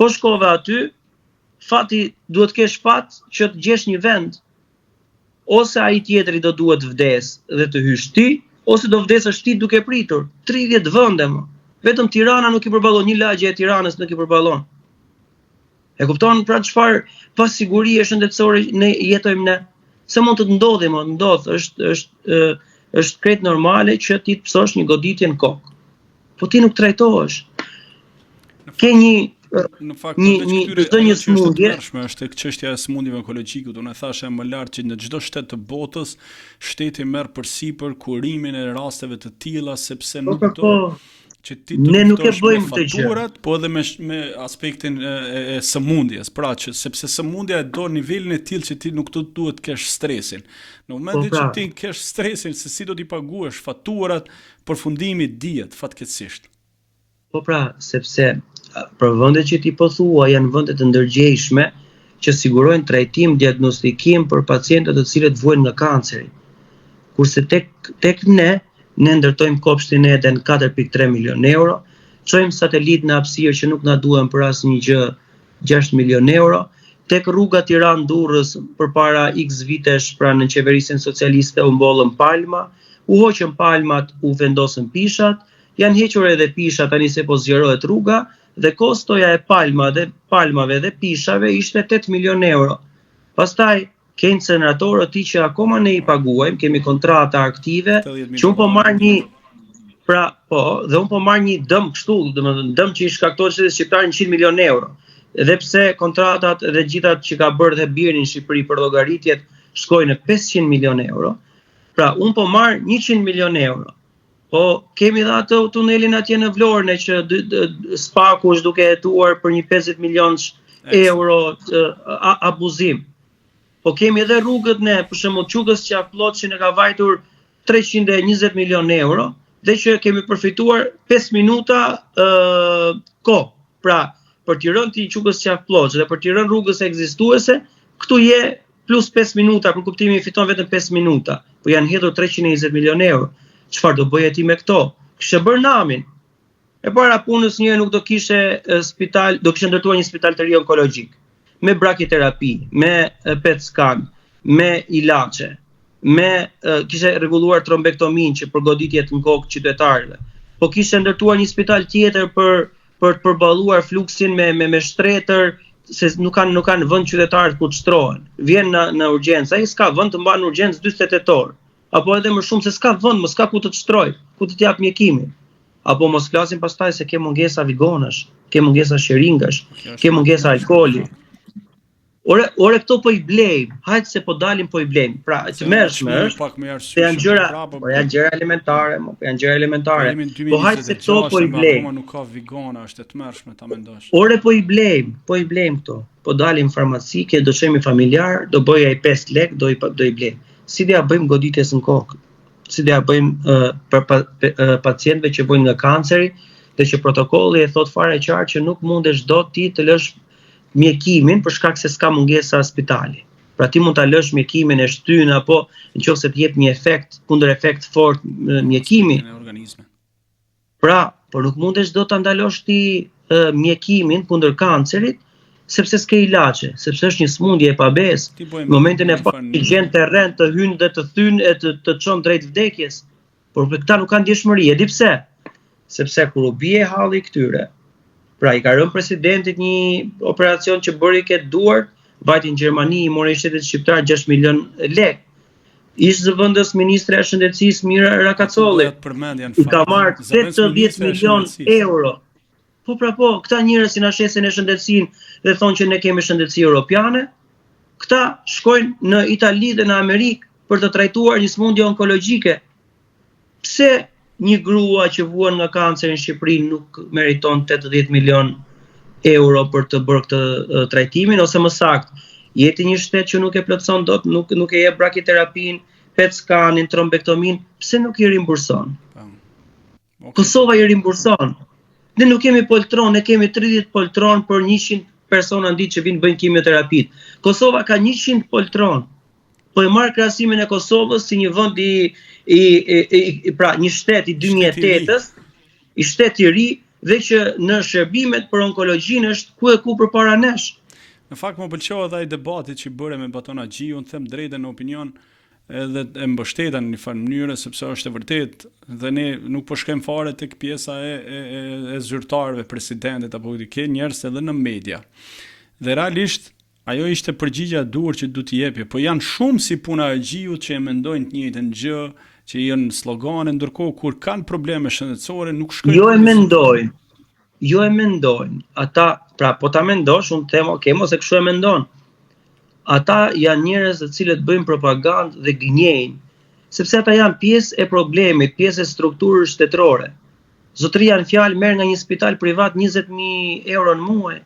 Po shkove aty, fati duhet kesh fat që të gjesh një vend. Ose ai tjetri do duhet vdes dhe të hysh ti, ose do vdesësh ti duke pritur. 30 vende më. Vetëm Tirana nuk i përballon, një lagje e Tiranës nuk i përballon. E kupton pra çfarë pasigurie shëndetësore ne jetojmë ne? Se mund të ndodhi, është krejt normale që ti të psosh një goditje në kokë. Po ti nuk trajtohesh. Ke një smundje. Është çështja e smundjeve onkologjike, unë e thashë më lart që në çdo shtet të botës shteti merr përsipër kurimin e rasteve të tilla sepse nuk do që ti ne nuk e bëjmë këtë gjë. Po edhe me aspektin e sëmundjes, pra që sepse sëmundja e do nivelin e tillë që ti nuk duhet të kesh stresin. Në momentin që ti kesh stresin se si do t'i paguash faturat, përfundimi dihet fatkeqësisht. Po pra, sepse për vendet që ti po thua janë vende të ndërgjegjshme që sigurojnë trajtim, diagnostikim për pacientët të cilët vujnë nga kanceri. Kurse tek ne ndërtojmë kopshtin e edhe në 4.3 milion euro, çojmë satelit në hapësirë që nuk na duhen për asnjë gjë 6 milion euro, tek rruga Tiranë-Durrës përpara X vitesh, pra në qeverisjen socialiste u mbollën palma, u hoqën palmat, u vendosën pishat, janë hequr edhe pishat tani se po zgjerohet rruga dhe kostoja e palmave dhe pishave ishte 8 milion euro. Pastaj ke inceneratorët që akoma ne I paguajmë, kemi kontrata aktive, që unë po marr dhe unë po marr një dëm kështu, domethënë dëm që I shkakton shtetit shqiptar 100 milion euro. Edhe pse kontratat dhe gjithat që ka bërë dhe Biri në Shqipëri për llogaritjet shkojnë në 500 milion euro. Pra, unë po marr 100 milion euro. Po kemi dhe atë tunelin atje në Vlorë që Spaku është duke hetuar për një 50 milion euro abuzim. Po kemi edhe rrugët për shembull Çukës Qafllot që ne ka vajtur 320 milion euro dhe që kemi përfituar 5 minuta kohë. Pra, për t'i rënë ti Çukës Qafllot dhe për t'i rënë rrugës ekzistuese, këtu je plus 5 minuta, për kuptimin fiton vetëm 5 minuta, po janë hedhur 320 milion euro. Çfarë do bëje ti me këto? Kishe bërë namin. E para punës njëherë nuk do kishe spital, do kishe ndërtuar një spital të ri onkologjik, me brakiterapi, me PET scan, me ilaçe, kishe rregulluar trombektomin që për goditjet në kokë qytetarëve. Po kishe ndërtuar një spital tjetër për të përballuar fluksin me shtretër, se nuk kanë vend qytetarët ku të shtrohen. Vjen në urgjencë, ai s'ka vend të mban në urgjencë 48 orë. Apo edhe më shumë se s'ka vend, mos ka ku të shtroj, ku të jap mjekimin. Apo mos flasim pastaj se ke mungesa vigonash, ke mungesa sheringash, ke mungesa alkooli. Ore këto po I blejmë, hajtë se po dalim po I blejmë. Pra, të mërshme është, se janë gjëra elementare, po hajtë se këto po I blejmë. Nuk ka vigona, është e të mërshme ta mendosh. Ore po I blejmë këto. Po dalim farmaci, ke do shemi familjar, do bëj ai 5 lek, do I blejmë. Si dhe ja bëjmë goditjes në kokë, si dhe ja bëjmë për pacientëve që vojnë nga kanceri, dhe që protokolli e thot fare qartë që nuk mundesh dot ti të lësh mjekimin për shkak se s'ka mungesa spitali. Pra ti mund ta lësh mjekimin e shtyn apo nëse të jep një efekt, kundër efekt fort mjekimi. Pra, por nuk mundesh dot ta ndalosh ti mjekimin kundër kancerit, sepse s'ke ilaçe, sepse është një smundje e pabesë. Në momentin e parë ti gjen terren të hyn dhe të thyn e të çon drejt vdekjes. Por këta nuk kanë ndjeshmëri, e di pse? Sepse kur u bie halli këtyre, pra I ka rënë presidentit një operacion që bëri këtë duart, vajti në Gjermani, I mori shtetit shqiptar 6 milion lek. Ish zëvendës ministre e shëndetësisë Mira Rakacolli I ka marrë 80 milion euro. Po, këta njerëz që na shesin e shëndetësinë dhe thonë që ne kemi shëndetësi europiane, këta shkojnë në Itali dhe në Amerikë për të trajtuar një smundje onkologjike. Pse një grua që vuan nga kanceri në Shqipëri nuk meriton 80 milion euro për të bërë këtë trajtimin, ose më saktë, jeti një shtet që nuk e plotson dot, nuk e jep brakiterapin, PET scanin, trombektomin, pse nuk I rimburson? Kosova I rimburson. Ne nuk kemi poltron, ne kemi 30 poltron për 100 persona në ditë që vinë bëjnë kimioterapit. Kosova ka 100 poltron. Po e marr krahasimin e Kosovës si një vend pra një shtet I 2008-s, I shtet I ri dhe që në shërbimet për onkologjinë është ku e ku përpara nesh. Në fakt më pëlqeu edhe ai debati që bëre me Baton Axhiu, unë them drejtën në opinion edhe e mbështeta në një farë mënyrë sepse është e vërtet dhe ne nuk po shkojmë fare tek pjesa e zyrtarëve, presidentit apo ke njerëz edhe në media. Dhe realisht ajo ishte përgjigjja e duhur që duhet t'i jepje, po janë shumë si puna e Xhiut që e mendojnë të njëjtën gjë, që janë slogane, ndërkohë kur kanë probleme shëndetësore nuk shkojnë. Jo e mendojnë. Ata, pra po ta mendosh, unë them, okay, mos e kështu e mendon. Ata janë njerëz të cilët bëjnë propagandë dhe gënjejnë, sepse ata janë pjesë e problemit, pjesë e strukturës shtetërore. Zotëria në fjalë merr nga një spital privat 20.000 euro në muaj.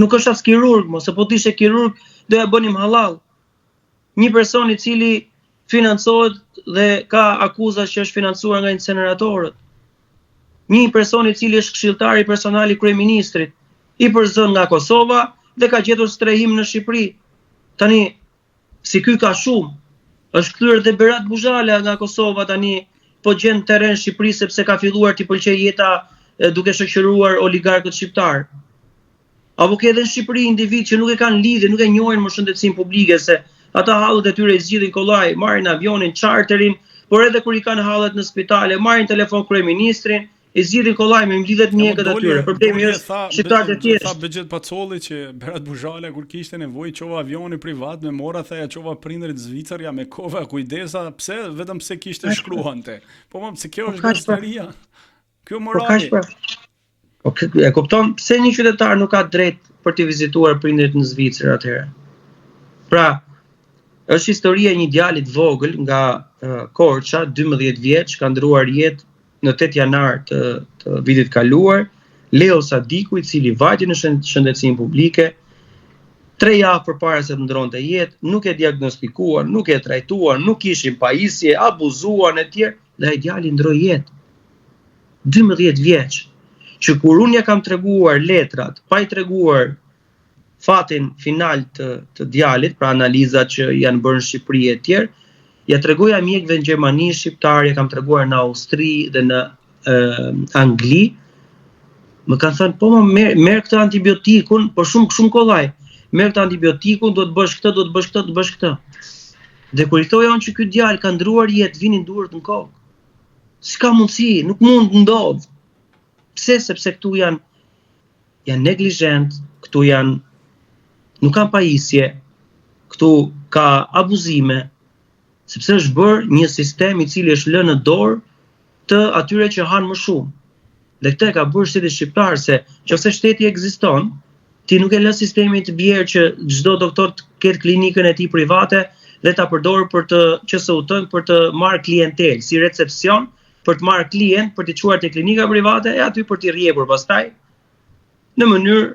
Nuk është as kirurg, mos e po të ishe kirurg, do ja bënim halal. Një person I cili financohet dhe ka akuza që është financuar nga inceneratorët. Një person I cili është këshilltar I personal I kryeministrit, I përzën nga Kosova dhe ka gjetur strehim në Shqipëri. Tani, si ky ka shumë, është kthyer dhe Berat Buzhala nga Kosova tani, po gjen terren në Shqipëri sepse ka filluar t'i pëlqej jeta duke shoqëruar oligarkët shqiptar. Apo ke edhe në Shqipëri individ që nuk e kanë lidhje, nuk e njohin më shëndetësinë publike se ata hallet e tyre i zgjidhin kollaj, marrin avionin, charterin, por edhe kur i kanë hallet në spitale, marrin telefon kryeministrin, i zgjidhin kollaj me mbledhet mjekët atyre. Problemi është shqiptarët e thjeshtë. Tha Bexhet Pacolli që Berat Buzhala kur kishte nevojë çova avioni privat me mora tha ja çova prindërit zvicër ja me kova kujdesa, pse vetëm pse kishte shkruante. Po më pse kjo është gazeteria. Kjo morali. Po e kupton pse një qytetar nuk ka drejt për të vizituar prindërit në Zvicër atëherë. Pra, është historia e një djalit vogël nga Korça, 12 vjeç, ka ndruar jetë në 8 janar të vitit kaluar, Leo Sadiku, i cili vajti në shëndetësinë publike, 3 javë përpara se të ndronte jetë, nuk e diagnostikuar, nuk e trajtuar, nuk kishin pajisje, abuzuan e tjerë, dhe ai djali ndroi jetë. 12 vjeç. Që kur unë ja kam treguar letrat, pa i treguar fatin final të djalit, pra analizat që janë bërë në Shqipëri e tjerë, ja tregoja mjekëve në Gjermani shqiptar, ja kam treguar në Austri dhe në Angli. Më kanë thënë, po më merr këtë antibiotikun, por shumë kollaj. Merr këtë antibiotikun, do të bësh këtë, do të bësh këtë, do të bësh këtë. Dhe kur i thoja unë që ky djalë ka ndruar jetë, vinin durët në kokë. S'ka mundësi, nuk mund të ndodh. Pse? Sepse këtu janë neglizhent, këtu nuk kanë pajisje, këtu ka abuzime, sepse është bërë një sistem i cili është lënë në dorë të atyre që hanë më shumë. Dhe këtë ka bërë shteti shqiptar se nëse shteti ekziston, ti nuk e lë sistemin të bjerë që çdo doktor të ketë klinikën e tij private dhe ta përdorë për të QSU-tën për të marrë klientel, si recepcion, për të marrë klient, për të çuar te klinika private e aty për të rrjepur pastaj në mënyrë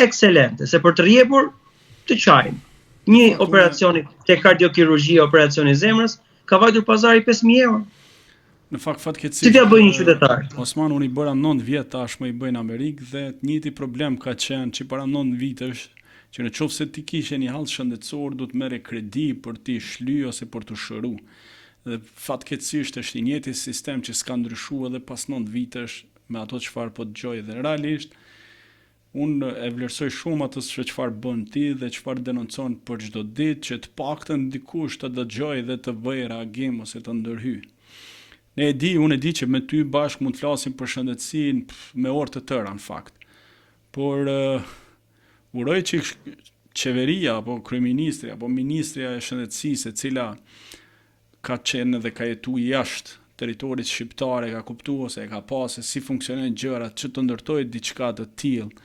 ekselente, se për të rrjepur të qajnë. Një operacioni te kardiokirurgjia, operacioni zemrës, ka vajtur pazari 5.000 euro. Në fakt fatkeqësisht. Si t'ja bëj një qytetar? Osman, unë i bëra 9 vjet tashmë i bëj në Amerikë dhe të njëjti problem ka qenë që para 9 vitesh që në qoftë se ti kishe një hall shëndetësor do të merre kredi për t'i shly ose për të shëru. Dhe fatkeqësisht është i njëjti sistem që s'ka ndryshuar edhe pas 9 vitesh me ato çfarë po dëgjoj dhe realisht unë e vlerësoj shumë atë se çfarë bën ti dhe çfarë denoncon për çdo ditë që të paktën dikush të dëgjojë dhe të bëjë reagim ose të ndërhyj. Unë e di që me ty bashkë mund të flasim për shëndetësinë me orë të tëra në fakt. Por uroj që qeveria apo kryeministri apo ministria e shëndetësisë e cila ka qenë dhe ka jetuar jashtë territorit shqiptare, ka kuptuar ose ka pasur si funksionojnë gjërat, që të ndërtojë diçka të tillë.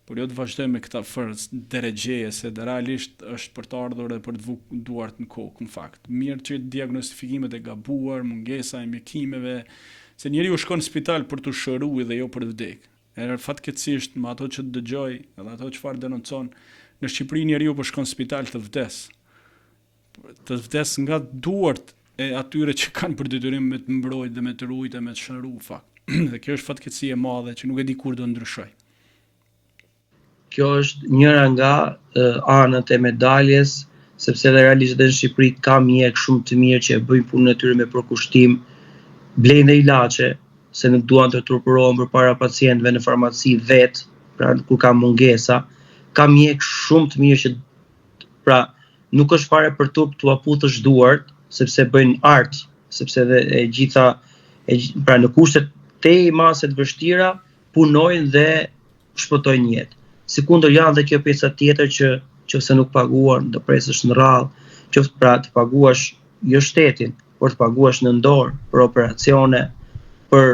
Por jo të vazhdoj me këta fërës deregjeje, se realisht është për të ardhur dhe për të duart në kokë, në fakt. Mirë që diagnostifikimet e gabuar, mungesa e mjekimeve, se njeriu shkon në spital për të shëruar dhe jo për të vdekur. Fatkeqësisht me ato që dëgjoj, edhe ato çfarë denoncon, në Shqipëri njeriu po shkon në spital të vdes. Të vdes nga duart e atyre që kanë për detyrim me të mbrojtë dhe me të ruajtë dhe me të shëruar fakt. Dhe kjo është fatkeqësi e madhe që nuk e di kur do ndryshoj. Kjo është njëra nga anët e medaljes, sepse dhe realisht në Shqipëri ka mjek shumë të mirë që e bëjnë punën e tyre me përkushtim, blejnë dhe ilaçe, se nuk duan të turpurohen përpara pacientëve në farmaci vetë, pra kur ka mungesa, ka mjek shumë të mirë që pra nuk është fare për turp t'u aputësh duart, sepse bëjnë art, sepse dhe e gjitha pra në kushtet te maset vështira punojnë dhe shpëtojnë jetë. Sikundër janë dhe kjo pjesa tjetër që nëse nuk paguar, do presësh në radhë, qoftë pra të paguash jo shtetin, por të paguash në dorë për operacione, për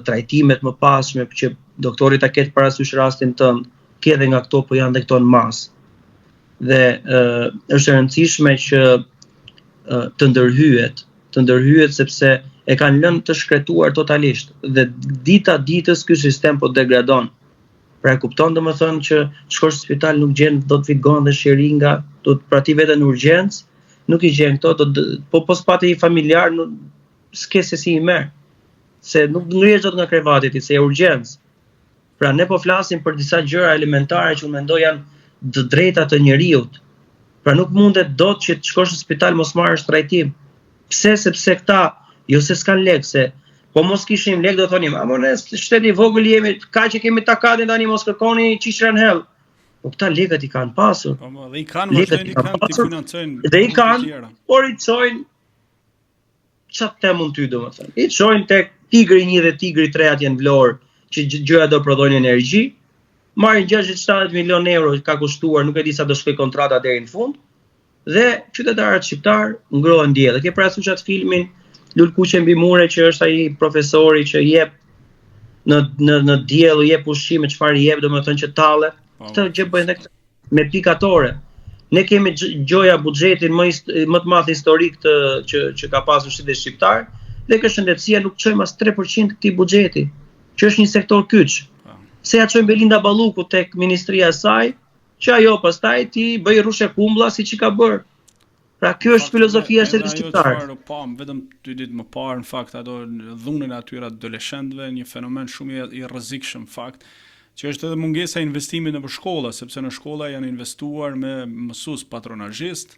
trajtimet më pasme, që doktori ta ketë parasysh rastin tënd, ke edhe nga këto, po janë dhe këto në masë. Dhe është e rëndësishme që të ndërhyet sepse e kanë lënë të shkretuar totalisht dhe dita ditës ky sistem po degradon. Pra e kupton domethënë që shkosh në spital nuk gjen do të figon dhe sheringa, do të prati veten në urgjencë, nuk i gjen këto, po s'pati i familjar, s'ke se si i merr. Se nuk ngrihesh dot nga krevati ti, se e urgjencë. Pra ne po flasim për disa gjëra elementare që unë mendoj janë të drejta të njeriut. Pra nuk mundet dot që të shkosh në spital mos marrësh trajtim. Pse? Sepse këta jo se s'kan lekë, se Po mos kishim lek do thonim, a ne shteti vogël jemi, ka që kemi takatin tani mos kërkoni qishrën hell. Po këta lekët i kanë pasur. Po dhe i kanë vazhdojnë i kanë të financojnë. Dhe i kanë, por i çojnë çfarë të mund ty domethënë. I çojnë tek Tigri 1 dhe Tigri 3 atje në Vlorë, që gjëra do prodhojnë energji. Marrin 670 milion euro ka kushtuar, nuk e di sa do shkoj kontrata deri në fund. Dhe qytetarët shqiptar ngrohen diell. Ke parasysh atë filmin Lulkuqe mbi mure që është ai profesori që jep në diell, jep ushqime, çfarë jep, domethënë që tallet. Këtë gjë bëjnë me pikatore. Ne kemi gjoja buxhetin më të madh historik që ka pasur shteti shqiptar, dhe kjo shëndetësia nuk çojmë as 3% këtij buxheti, që është një sektor kyç. Se ja çojmë Belinda Balluku tek ministria e saj, që ajo pastaj ti bëj rrushe kumbulla siç i ka bërë. Pra kjo është filozofia e shtetit shqiptar. Vetëm 2 ditë më parë në fakt ato dhunën atyre adoleshentëve, një fenomen shumë i rrezikshëm fakt, që është edhe mungesa e investimit në shkolla, sepse në shkolla janë investuar me mësues patronazhist,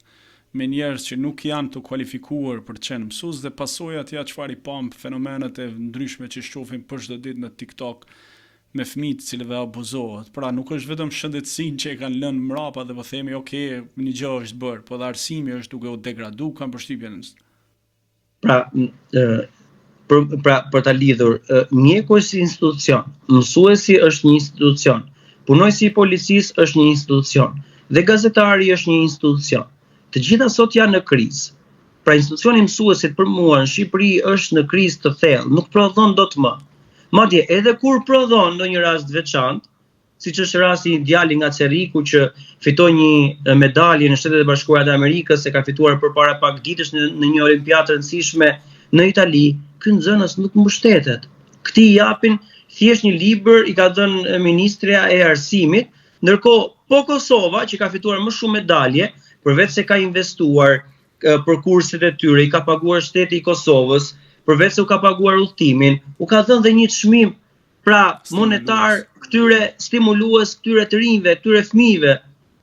me njerëz që nuk janë të kualifikuar për të qenë mësues, dhe pasojat ja çfarë i pam fenomenet e ndryshme që shohim për çdo ditë në TikTok me fëmijë të cilëve abuzohet. Pra nuk është vetëm shëndetësinë që e kanë lënë mrapa dhe po themi okay, një gjë është bërë, po dhe arsimi është duke u degraduar, kanë përshtypjen. Pra për ta lidhur, mjeku është institucion, mësuesi është një institucion, punojësi i policisë është një institucion, dhe gazetari është një institucion. Të gjitha sot janë në krizë. Pra institucioni mësuesit për mua në Shqipëri është në krizë të thellë, nuk prodhon dot më. Madje edhe kur prodhon në një rast veçantë, siç është rasti i djalit nga Cerriku që fitoi një medalje në Shtetet e Bashkuara të Amerikës, e ka fituar përpara pak ditësh në një olimpиadë të rëndësishme në Itali, ky nxënës nuk mbështetet. Këti i japin thjesht një libër, i ka dhënë ministrja e arsimit, ndërkohë po Kosova, që ka fituar më shumë medalje, përveç se ka investuar për kurset e tyre, i ka paguar shteti i Kosovës, përveç se u ka paguar udhëtimin, u ka dhënë dhe një çmim monetar këtyre stimulues, këtyre të rinjve, këtyre fëmijëve.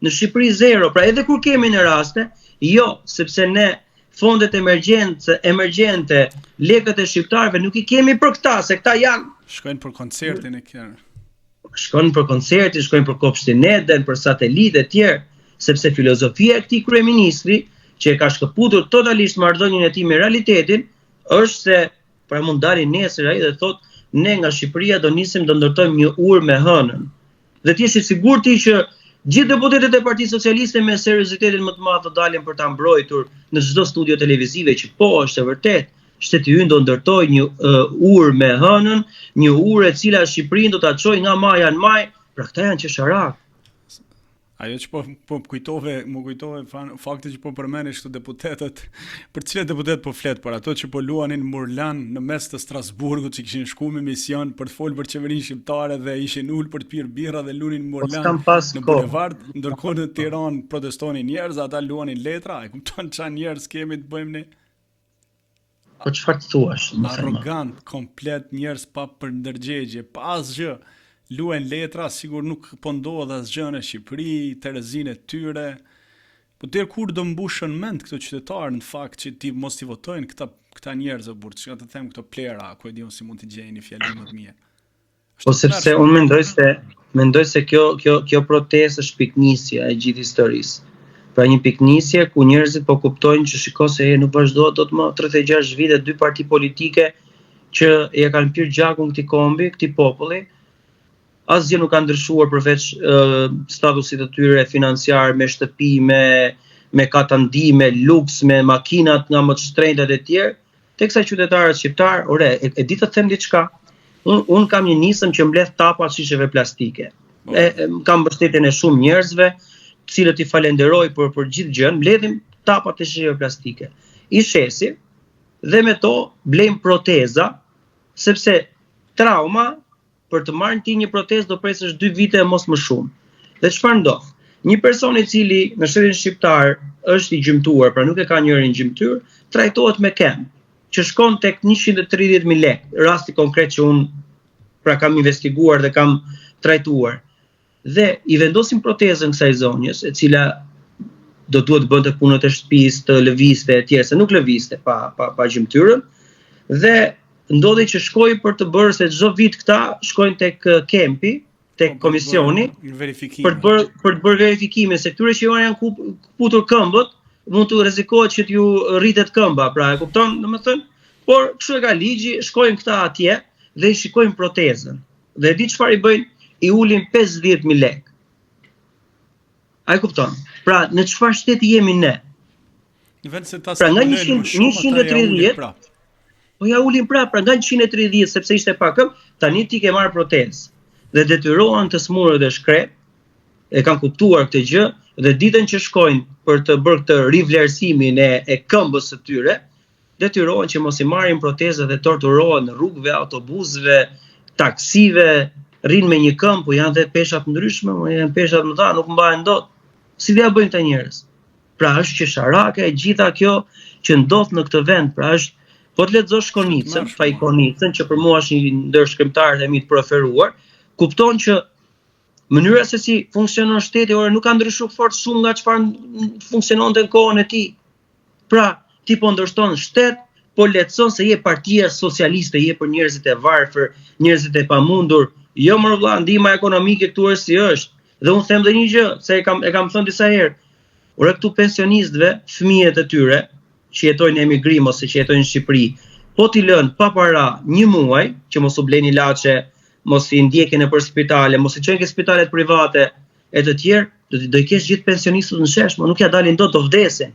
Në Shqipëri zero. Pra edhe kur kemi në raste, jo, sepse ne fondet emergjente, lekët e shqiptarëve nuk i kemi për këta, se këta janë. Shkojnë për koncertin e kjerë. Shkojnë për koncertin, shkojnë për kopshtin Eden, për satelit e tjerë, sepse filozofia e këtij kryeministri, që e ka shkëputur totalisht marrëdhënien e tij me realitetin, është se pra mund dalin nesër ai dhe thotë ne nga Shqipëria do ndërtojmë një urë me hënën. Dhe ti je i sigurt që gjithë deputetët e Partisë Socialiste me seriozitetin më të madh do dalin për ta mbrojtur në çdo studio televizive që po është e vërtet, shteti ynë do ndërtojë një urë me hënën, një urë e cila Shqipërinë do ta çojë nga maja në maj, pra këta janë qesharak. Ajo që më kujtove fakti që po përmenesh këto deputetët, për cilët deputet po flet, për ato që po luanin Murlan në mes të Strasburgut, që kishin shku me mision për të folur për qeverinë shqiptare dhe ishin ul për të pirë birra dhe luanin Murlan në bulevard, ndërkohë në Tiranë protestonin njerëz, ata luanin letra, e kupton çfarë njerëz kemi të bëjmë ne? Po çfarë thuash? Arrogant, komplet, njerëz pa përndërgjegje, pa asgjë. Luajn letra, sigur nuk po ndodh asgjë në Shqipëri, Terezinë e tyre. Po deri kur do mbushën mend këto qytetarë në fakt që ti mos i votojnë këta njerëz e burrë, çka të them këto plera, ku e diun si mund të gjejnë një fjalë më të mirë. Po sepse unë mendoj se kjo protestë është piknisja e gjithë historisë. Pra një piknisje ku njerëzit po kuptojnë që shiko se nuk vazhdohet dot më 36 vite 2 parti politike që ja kanë pirë gjakun këtij kombi, këtij populli. Asgjë nuk ka ndryshuar përveç statusit të tyre financiar, me shtëpi, me katandi, me luks, me makinat nga më të shtrenjtat e tjerë, teksa qytetarët shqiptar, e di të them diçka. Unë kam një nisëm që mbledh tapa shisheve plastike. Kam mbështetjen e shumë njerëzve, të cilët i falenderoj për gjithë gjën, mbledhim tapat e shisheve plastike. I shesim dhe me to blejmë proteza, sepse trauma për të marrë ti një protestë do presësh 2 vite e mos më shumë. Dhe çfarë ndodh? Një person i cili në shtetin shqiptar është i gjymtuar, pra nuk e ka njërin gjymtyr, trajtohet me kem, që shkon tek 130.000 lekë, rasti konkret që unë pra kam investiguar dhe kam trajtuar. Dhe i vendosin protezën kësaj zonjës, e cila do duhet bënte punët e shtëpisë, të lëvizte e tjerë, se nuk lëvizte pa gjymtyrën, dhe ndodhi që shkoi për të bërë se çdo vit këta shkojnë tek kempi, tek komisioni për të bërë verifikimin se këtyre që janë kuputur këmbët, mund të rrezikohet që t'ju rritet këmba, pra e kupton, domethënë, por kështu e ka ligji, shkojnë këta atje dhe i shikojnë protezën. Dhe di çfarë i bëjnë? I ulin 50.000 lekë. A e kupton? Pra, në çfarë shteti jemi ne? Pra nga 130, po ja ulin pra nga 130 sepse ishte pa këmbë, tani ti ke marrë protezë. Dhe detyrohen të smurë dhe shkrep, e kanë kuptuar këtë gjë, dhe ditën që shkojnë për të bërë këtë rivlerësimin e këmbës së tyre, detyrohen që mos i marrin protezë dhe torturohen në rrugëve, autobusëve, taksive, rrinë me një këmbë, po janë dhe pesha të ndryshme, janë pesha të mëdha, nuk mbahen dot. Si dia bëjnë këta njerëz? Pra është qesharake e gjitha kjo që ndodh në këtë vend, pra është po të lexosh Konicën, Fajkonicën, që për mua është një ndër shkrimtarët e mi të preferuar, kupton që mënyra se si funksionon shteti ora nuk ka ndryshuar fort shumë nga çfarë funksiononte në kohën e tij. Pra, ti po ndërshton shtet, po lehtëson se je partia socialiste, je për njerëzit e varfër, njerëzit e pamundur, jo më vëlla, ndihma ekonomike këtu është si është. Dhe unë them dhe një gjë, se e kam thënë disa herë. Ora këtu pensionistëve, fëmijët e tyre që jetojnë në emigrim ose që jetojnë në Shqipëri, po t'i lënë pa para një muaj, që mos u bleni ilaçe, mos i ndjekin nëpër spitale, mos i çojnë ke spitalet private e të tjerë, do i kesh gjithë pensionistët në shesh, nuk ja dalin dot, do vdesin.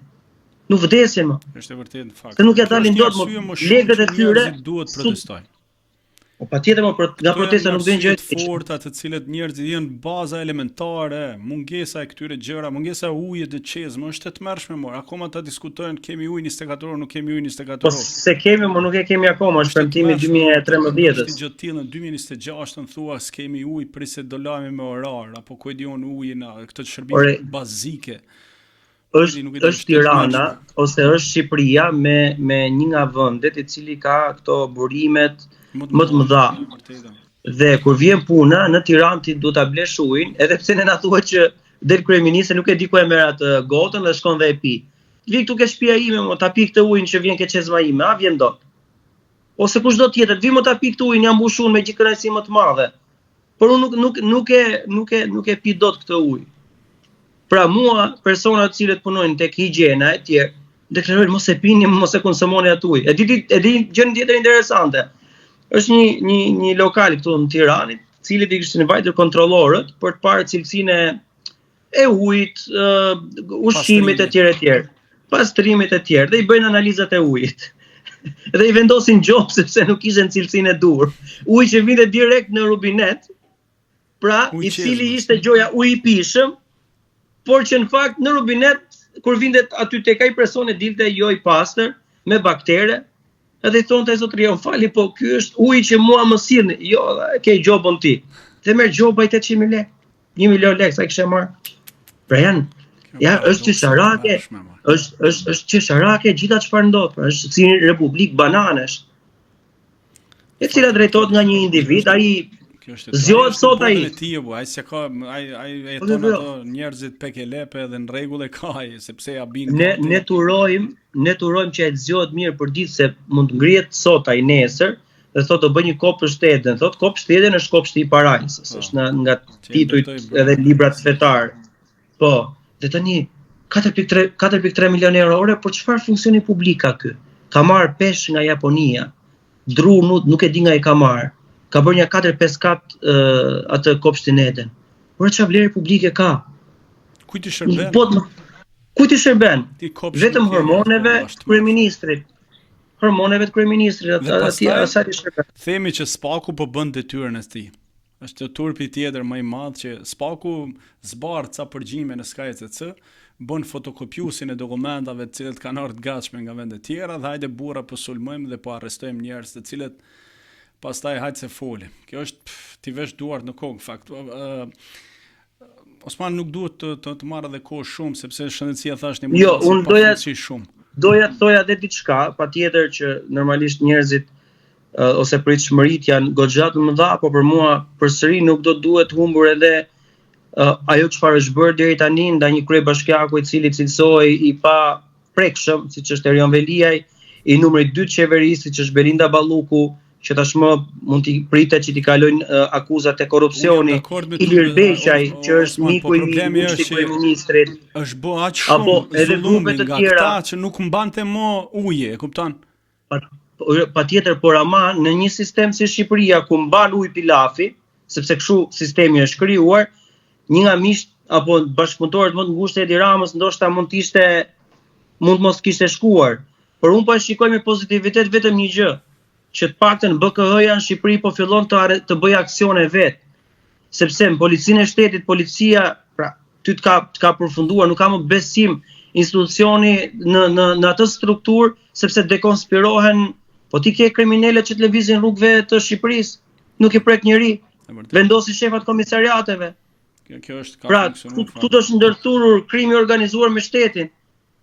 Nuk vdesin më. Është vërtet në fakt. Se nuk ja dalin dot më legët e tyre. Duhet protestojnë. Po patjetër nga protesta nuk vjen gjë të forta të cilët njerëzit janë baza elementare, mungesa e këtyre gjëra, mungesa e ujit të qezëm, është e tmerrshme më. Akoma ta diskutojnë, kemi ujë 24 orë, nuk kemi ujë 24 orë. Po se kemi, më nuk e kemi akoma, është premtimi 2013. Është gjë të tillë në 2026 thua s'kemi ujë, prisë do lajme me orar, apo ku e diun ujin, këto shërbime bazike. Është Tirana ose është Shqipëria me një nga vendet i cili ka këto burimet më të mëdha. Dhe kur vjen puna në Tiranë ti duhet ta blesh ujin, edhe pse ne na thuhet që del kryeministri nuk e di ku e merr atë gotën dhe shkon dhe e pi. Vi këtu ke shtëpia ime, mo ta pi këtë ujin që vjen ke çezma ime, a vjen dot. Ose kushdo tjetër, vi mo ta pi këtë ujin, jam mbushur me gjithë kënaqësi më të madhe. Por unë nuk e pi dot këtë ujë. Pra mua, persona të cilët punojnë tek higjiena e tjerë, deklarojnë mos e pini, mos e konsumoni atë ujë. E di gjën tjetër interesante. Është një lokal këtu në Tiranë, cili i kishin vajtur kontrollorët për të parë cilësinë e ujit, ushqimit e tjerë, pastrimit e tjerë, dhe i bëjnë analizat e ujit. Dhe i vendosin gjop sepse nuk kishin cilësinë e dur. Uji që vinte direkt në rubinet, pra i cili ishte gjoja uji i pishëm, por që në fakt në rubinet kur vinte aty tek ai personi dilte jo i pastër, me baktere. Edhe i thonë të zotëria, fali, po ky është uji që mua më sillni. Jo, ke gjobën ti. Dhe merr gjoba i 800.000 lekë. 1 milion lekë sa kishe marr. Pra është qesharake, është qesharake gjitha çfarë ndodh, pra është si një republikë bananesh. E cila drejtohet nga një individ, ai zgjohet sot ai. Ai jeton ato njerëzit pekelepe dhe në rregull e ka ai, sepse ja bin. Ne turojmë që ai të zgjohet mirë për ditë se mund të ngrihet sot ai nesër dhe thotë do bëj një kopë për shtetin, thotë kopë shtetin është kopshti i parajsës, është nga titujt edhe librat fetar. Po, dhe tani 4.3 milion euro ore, por çfarë funksioni publik ka ky? Ka marr peshë nga Japonia. Dru nuk e di nga i ka marr. Ka bërë një 4-5 kat atë kopshtin Eden. Por çfarë vlerë publike ka? Kujt i shërben? Kujt i shërben? Vetëm hormoneve kryeministrit. Hormoneve të kryeministrit asaj i shërben. Themi që Spaku po bën detyrën e tij. Është turpi tjetër më i madh që Spaku zbardh ca përgjime në SKCC, bën fotokopjuesin e dokumentave të cilët kanë ardhur të gatshme nga vende të tjera dhe hajde burra po sulmojmë dhe po arrestojmë njerëz të cilët pastaj hajtë se foli. Kjo është ti vesh duart në kokë fakt. Osman nuk duhet të marrë edhe kohë shumë sepse shëndetësia thashë një unë doja të thoja edhe diçka, patjetër që normalisht njerëzit ose pritshmërit janë goxha të mëdha, por për mua përsëri nuk do duhet humbur edhe ajo çfarë është bërë deri tani ndaj një kryebashkiaku i cili cilësohej i pa prekshëm, siç është Erion Veliaj, i numri 2 qeverisë, siç është Belinda Balluku, që tashmë mund t'i pritet që t'i kalojnë akuzat e korrupsioni, Ilir Beqaj, që është miku i kryeministrit, është bë aq apo shumë edhe grupe të nga tjera këta që nuk mbante më uje, e kupton? Patjetër, por ama në një sistem si Shqipëria ku mban ujë pillafi, sepse kështu sistemi është krijuar, një nga miqt apo bashkëpunëtorët më të ngushtë e Edi Ramës ndoshta mund mos kishte shkuar. Por unë po e shikoj me pozitivitet vetëm një gjë, që të paktën BKH-ja në Shqipëri po fillon të bëjë aksione vet. Sepse në policinë e shtetit, policia, pra, ty t'ka përfunduar, nuk ka më besim institucioni në atë strukturë, sepse dekonspirohen. Po ti ke kriminalët që të lëvizin rrugëve të Shqipërisë, nuk i prek njëri, vendosin shefat komisariateve. Kjo është pra, këtu është ndërthurur krimi organizuar me shtetin.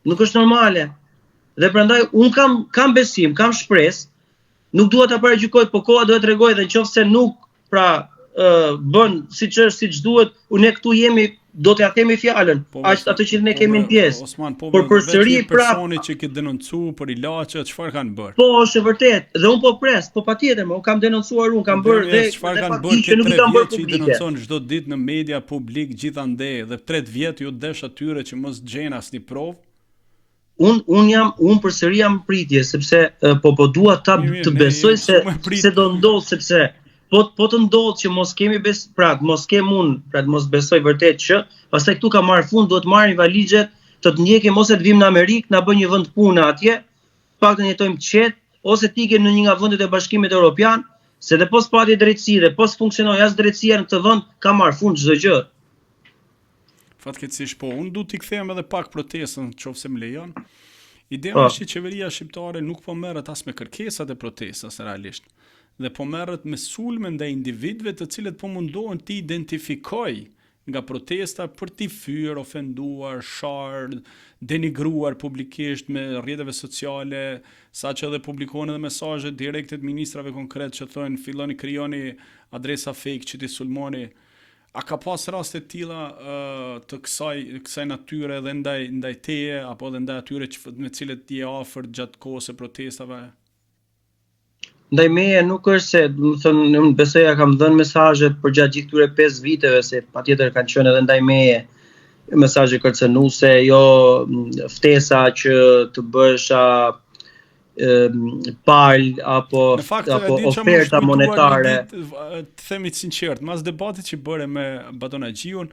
Nuk është normale. Dhe prandaj un kam besim, kam shpresë, nuk dua ta paragjykoj, po koha do të tregojë dhe nëse nuk bën siç duhet, ne këtu jemi, do t'ja kemi fjalën, atë që ne kemi në pjesë. Osman, por përsëri personi që ke denoncuar për ilaçe, çfarë kanë bërë? Po, është e vërtet. Dhe un po pres, po patjetër, un kam denoncuar, un kam bërë dhe çfarë kanë bërë që nuk i kam bërë publike. Që denoncon çdo ditë në media publik gjithandej dhe 3 vjet ju desh atyre që mos gjen asnjë provë. Un përsëri jam pritje, sepse po dua të besoj se do ndodh, sepse po të ndodh që mos kemi mos besoj vërtet që pastaj këtu ka marrë fund, duhet marrim valixhet, të ndjekim ose të vim në Amerikë, na bën një vend pune atje, paktën jetojmë qetë, ose të ikim në një nga vendet e Bashkimit Evropian, se dhe pos pati drejtësi dhe pos funksionoi as drejtësia në këtë vend, ka marrë fund çdo gjë. Fatkeqësisht po, unë du t'i kthehem edhe pak protestën, nëse më lejon. Ideja është që qeveria shqiptare nuk po merret as me kërkesat e protestës realisht, dhe po merret me sulme ndaj individëve të cilët po mundohen t'i identifikoj nga protesta për t'i fyer, ofenduar, sharë, denigruar publikisht me rrjeteve sociale, saqë edhe publikohen edhe mesazhe direkte të ministrave konkret që thonë filloni krijoni adresa fake që t'i sulmoni. A ka pas raste të tilla të kësaj natyre edhe ndaj teje apo edhe ndaj atyre me cilët ti je afër gjatë kohës së protestave? Ndaj meje nuk është se, unë besoj ja kam dhënë mesazhet për gjatë gjithë këtyre 5 viteve, se patjetër kanë qenë edhe ndaj meje mesazhe kërcënuese, jo ftesa që të bëhesha pal apo oferta monetare. Të themi të sinqert, mas debatit që bëre me Batonaxhiun,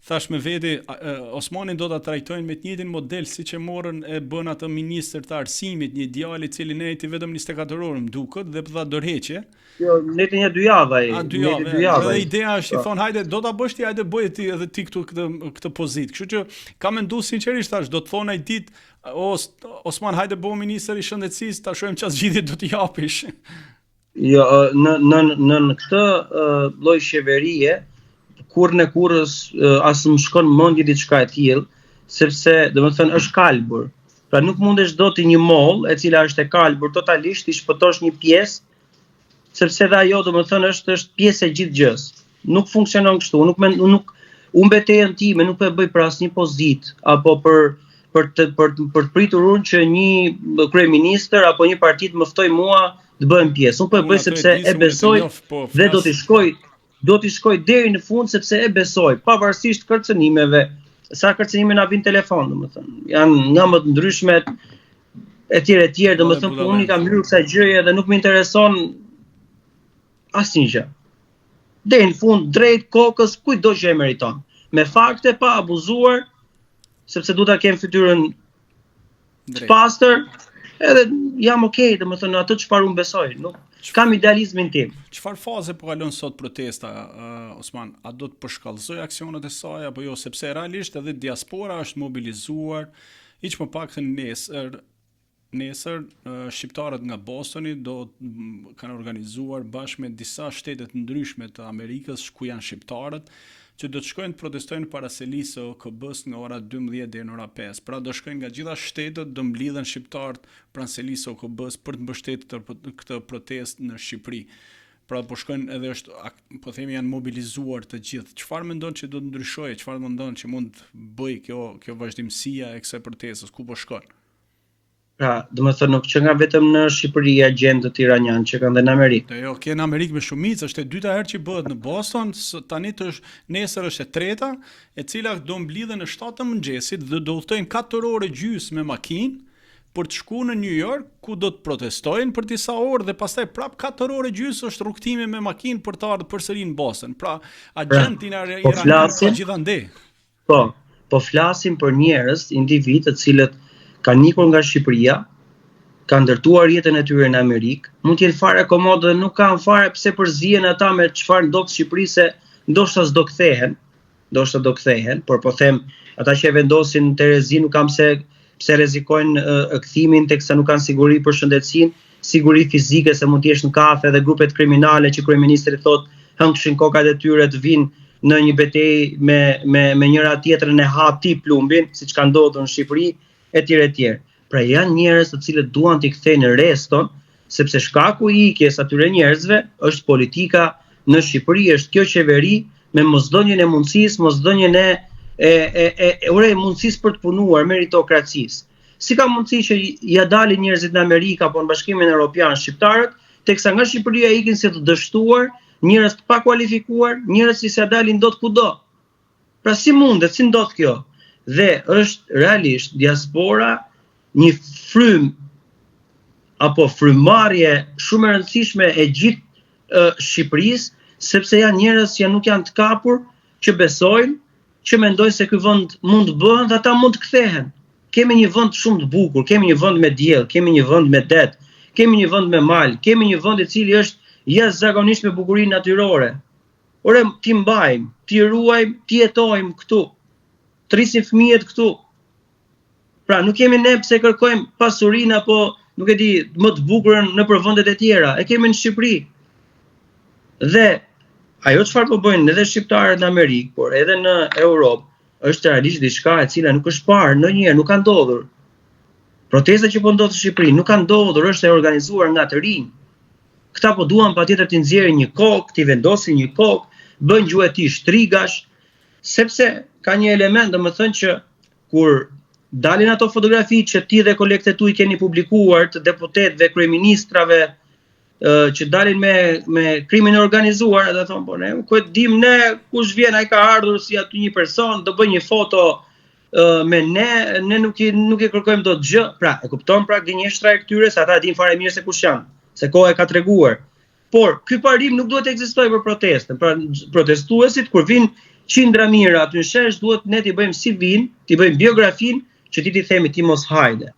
thash me veti, Osmanin do ta trajtojnë me të njëjtin model siç e morën e bën atë ministër të arsimit, një djalë i cili nejti vetëm 24 orë më duket dhe dha dorëheqje. Jo, neti një 2 javë ai. Dhe ideja është i thon, hajde, do ta bësh ti, hajde bëje ti edhe ti këtu këtë pozitë. Kështu që kam menduar sinqerisht tash, do të thon ai ditë Osman, hajde bëu ministër i shëndetësisë, ta shohim çfarë zgjidhje do t'i japish. Jo, në këtë lloj qeverie kurrës as më shkon mendje diçka e tillë, sepse domethënë është kalbur. Pra nuk mundesh dot një moll e cila është e kalbur totalisht ti shpëtosh një pjesë, sepse edhe ajo domethënë është pjesë e gjithë gjës. Nuk funksionon kështu. Unë betejën time nuk e bëj për asnjë pozitë apo për të pritur unë që një kryeministër apo një parti të më ftoj mua të bëhem pjesë. Unë po e bëj sepse e besoj dhe do t'i shkoj deri në fund sepse e besoj, pavarësisht kërcënimeve, sa kërcënime na vin telefon, domethënë. Janë nga më të ndryshmet etj, domethënë unë i kam hyrë kësaj gjëje dhe nuk më intereson asnjë gjë. Deri në fund drejt kokës kujtdo që e meriton. Me fakte, pa abuzuar, sepse du ta kem fytyrën të pastër, edhe jam okay, domethënë atë çfarë unë besoj, nuk kam idealizmin tim. Çfarë faze po kalon sot protesta, Osman? A do të përshkallëzoj aksionet e saj apo jo, sepse realisht edhe diaspora është mobilizuar, hiç më pak të nesër shqiptarët nga Bostoni kanë organizuar bashkë me disa shtete të ndryshme të Amerikës ku janë shqiptarët, që do të shkojnë të protestojnë para selisë së OKB-s nga ora 12 deri në ora 5. Pra do shkojnë nga gjitha shtetet, do mblidhen shqiptarët pranë selisë së OKB-s për të mbështetur këtë protestë në Shqipëri. Pra po shkojnë edhe po themi janë mobilizuar të gjithë. Çfarë mendon që do të ndryshojë? Çfarë mendon që mund të bëjë kjo vazhdimësia e kësaj protestës? Ku po shkon? Pra, do të thënë nuk që nga vetëm në Shqipëri agjentët iranian që kanë dhe në Amerikë. Jo, ke në Amerikë me shumicë, është e dyta herë që bëhet në Boston, tani nesër është e treta, e cila do mblidhen në 7 të mëngjesit dhe do udhtojnë 4 orë gjysmë me makinë për të shkuar në New York, ku do të protestojnë për disa orë dhe pastaj prap 4 orë gjysmë është rrugtimi me makinë për të ardhur përsëri në Boston. Pra, agjentin iranian ka gjithandej. Po flasim për njerëz, individ të cilët kanë ikur nga Shqipëria, kanë ndërtuar jetën e tyre në Amerikë, mund të jenë fare komodë dhe nuk kanë fare pse përzihen ata me çfarë ndodh në Shqipëri se ndoshta s'do kthehen, por po them, ata që e vendosin Terezi nuk kanë pse rrezikojnë kthimin teksa nuk kanë siguri për shëndetësinë, siguri fizike se mund të jesh në kafe dhe grupet kriminale që kryeministri thotë hënkshin kokat e tyre të vinë në një betejë me njëra tjetrën e hap ti plumbin, siç ka ndodhur në Shqipëri, etj. Pra janë njerëz të cilët duan t'i kthejnë reston, sepse shkaku i ikjes atyre njerëzve është politika në Shqipëri, është kjo qeveri me mosdhënien e mundësisë, mosdhënien e mundësisë për të punuar, meritokracisë. Si ka mundësi që ja dalin njerëzit në Amerikë apo në Bashkimin Evropian shqiptarët, teksa nga Shqipëria ikin si të dështuar, njerëz të pakualifikuar, njerëz që s'ja dalin dot kudo. Pra si mundet, si ndodh kjo? Dhe është realisht diaspora një frym apo frymarrje shumë e rëndësishme e gjithë Shqipërisë, sepse janë njerëz që nuk janë të kapur, që besojnë, që mendojnë se ky vend mund të bëhen dhe ata mund të kthehen. Kemi një vend shumë të bukur, kemi një vend me diell, kemi një vend me det, kemi një vend me mal, kemi një vend i cili është jashtëzakonisht me bukurinë natyrore. Ore, ti mbajmë, ti ruajmë, ti jetojmë këtu. Të rrisim fëmijët këtu. Pra, nuk kemi ne pse kërkojmë pasurinë apo, nuk e di, më të bukurën nëpër vendet e tjera. E kemi në Shqipëri. Dhe ajo çfarë po bëjnë edhe shqiptarët në Amerikë, por edhe në Europë, është realisht diçka e cila nuk është parë ndonjëherë, nuk ka ndodhur. Protesta që po ndodh në Shqipëri nuk ka ndodhur, është e organizuar nga të rinj. Këta po duan patjetër të nxjerrin një kokë, të vendosin një kokë, bën gjueti shtrigash, sepse ka një element, domethënë që kur dalin ato fotografi që ti dhe kolegët tu i keni publikuar të deputetëve, kryeministrave që dalin me krimin e organizuar, ata thonë po ne ku e dim ne kush vjen, ai ka ardhur si aty një person, do bëj një foto me ne nuk i kërkojmë dot gjë. Pra, e kupton pra gënjeshtra e këtyre se ata e din fare mirë se kush janë, se koha e ka treguar. Por ky parim nuk duhet të ekzistojë për protestën. Pra, protestuesit kur vinë qindra mira aty në shesh, duhet ne t'i bëjmë si vinë, t'i bëjmë biografinë që ti themi ti mos hajde.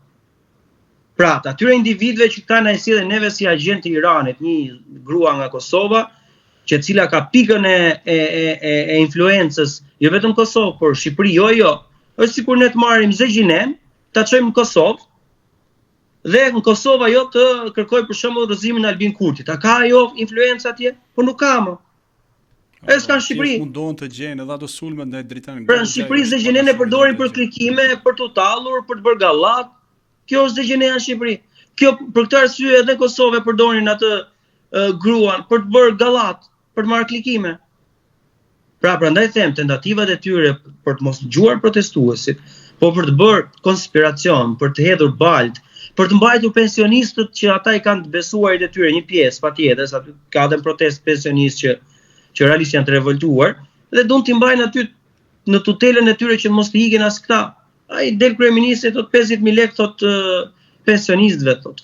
Pra, atyre individëve që kanë ajsillë neve si agent i Iranit, një grua nga Kosova, që cila ka pikën e influencës, jo vetëm Kosovë, por Shqipëri, jo. Është sikur ne të marrim Zegjinen, ta çojmë në Kosovë, dhe në Kosova jo të kërkoj për shembull rrëzimin e Albin Kurtit. A ka ajo influencë atje? Po nuk ka më. Edhe s'ka në Shqipëri. Mundon të gjejnë edhe ato sulme ndaj drejtanëve. Pra në Shqipëri Zegjinen e përdorin për klikime, për të tallur, për të bërë gallat. Kjo është Zegjinen në Shqipëri. Kjo për këtë arsye edhe në Kosovë përdorin atë gruan për të bërë gallat, për të marrë klikime. Pra prandaj them tentativat e tyre për të mos dëgjuar protestuesit, po për të bërë konspiracion, për të hedhur balt, për të mbajtur pensionistët që ata i kanë të besuarit e tyre, një pjesë patjetër, sa ka edhe protestë pensionistë që realisht janë të revoltuar, dhe duan t'i mbajnë aty në tutelën e tyre që mos të ikin as këta. Ai del kryeministri thot 50.000 lekë thot pensionistëve, thot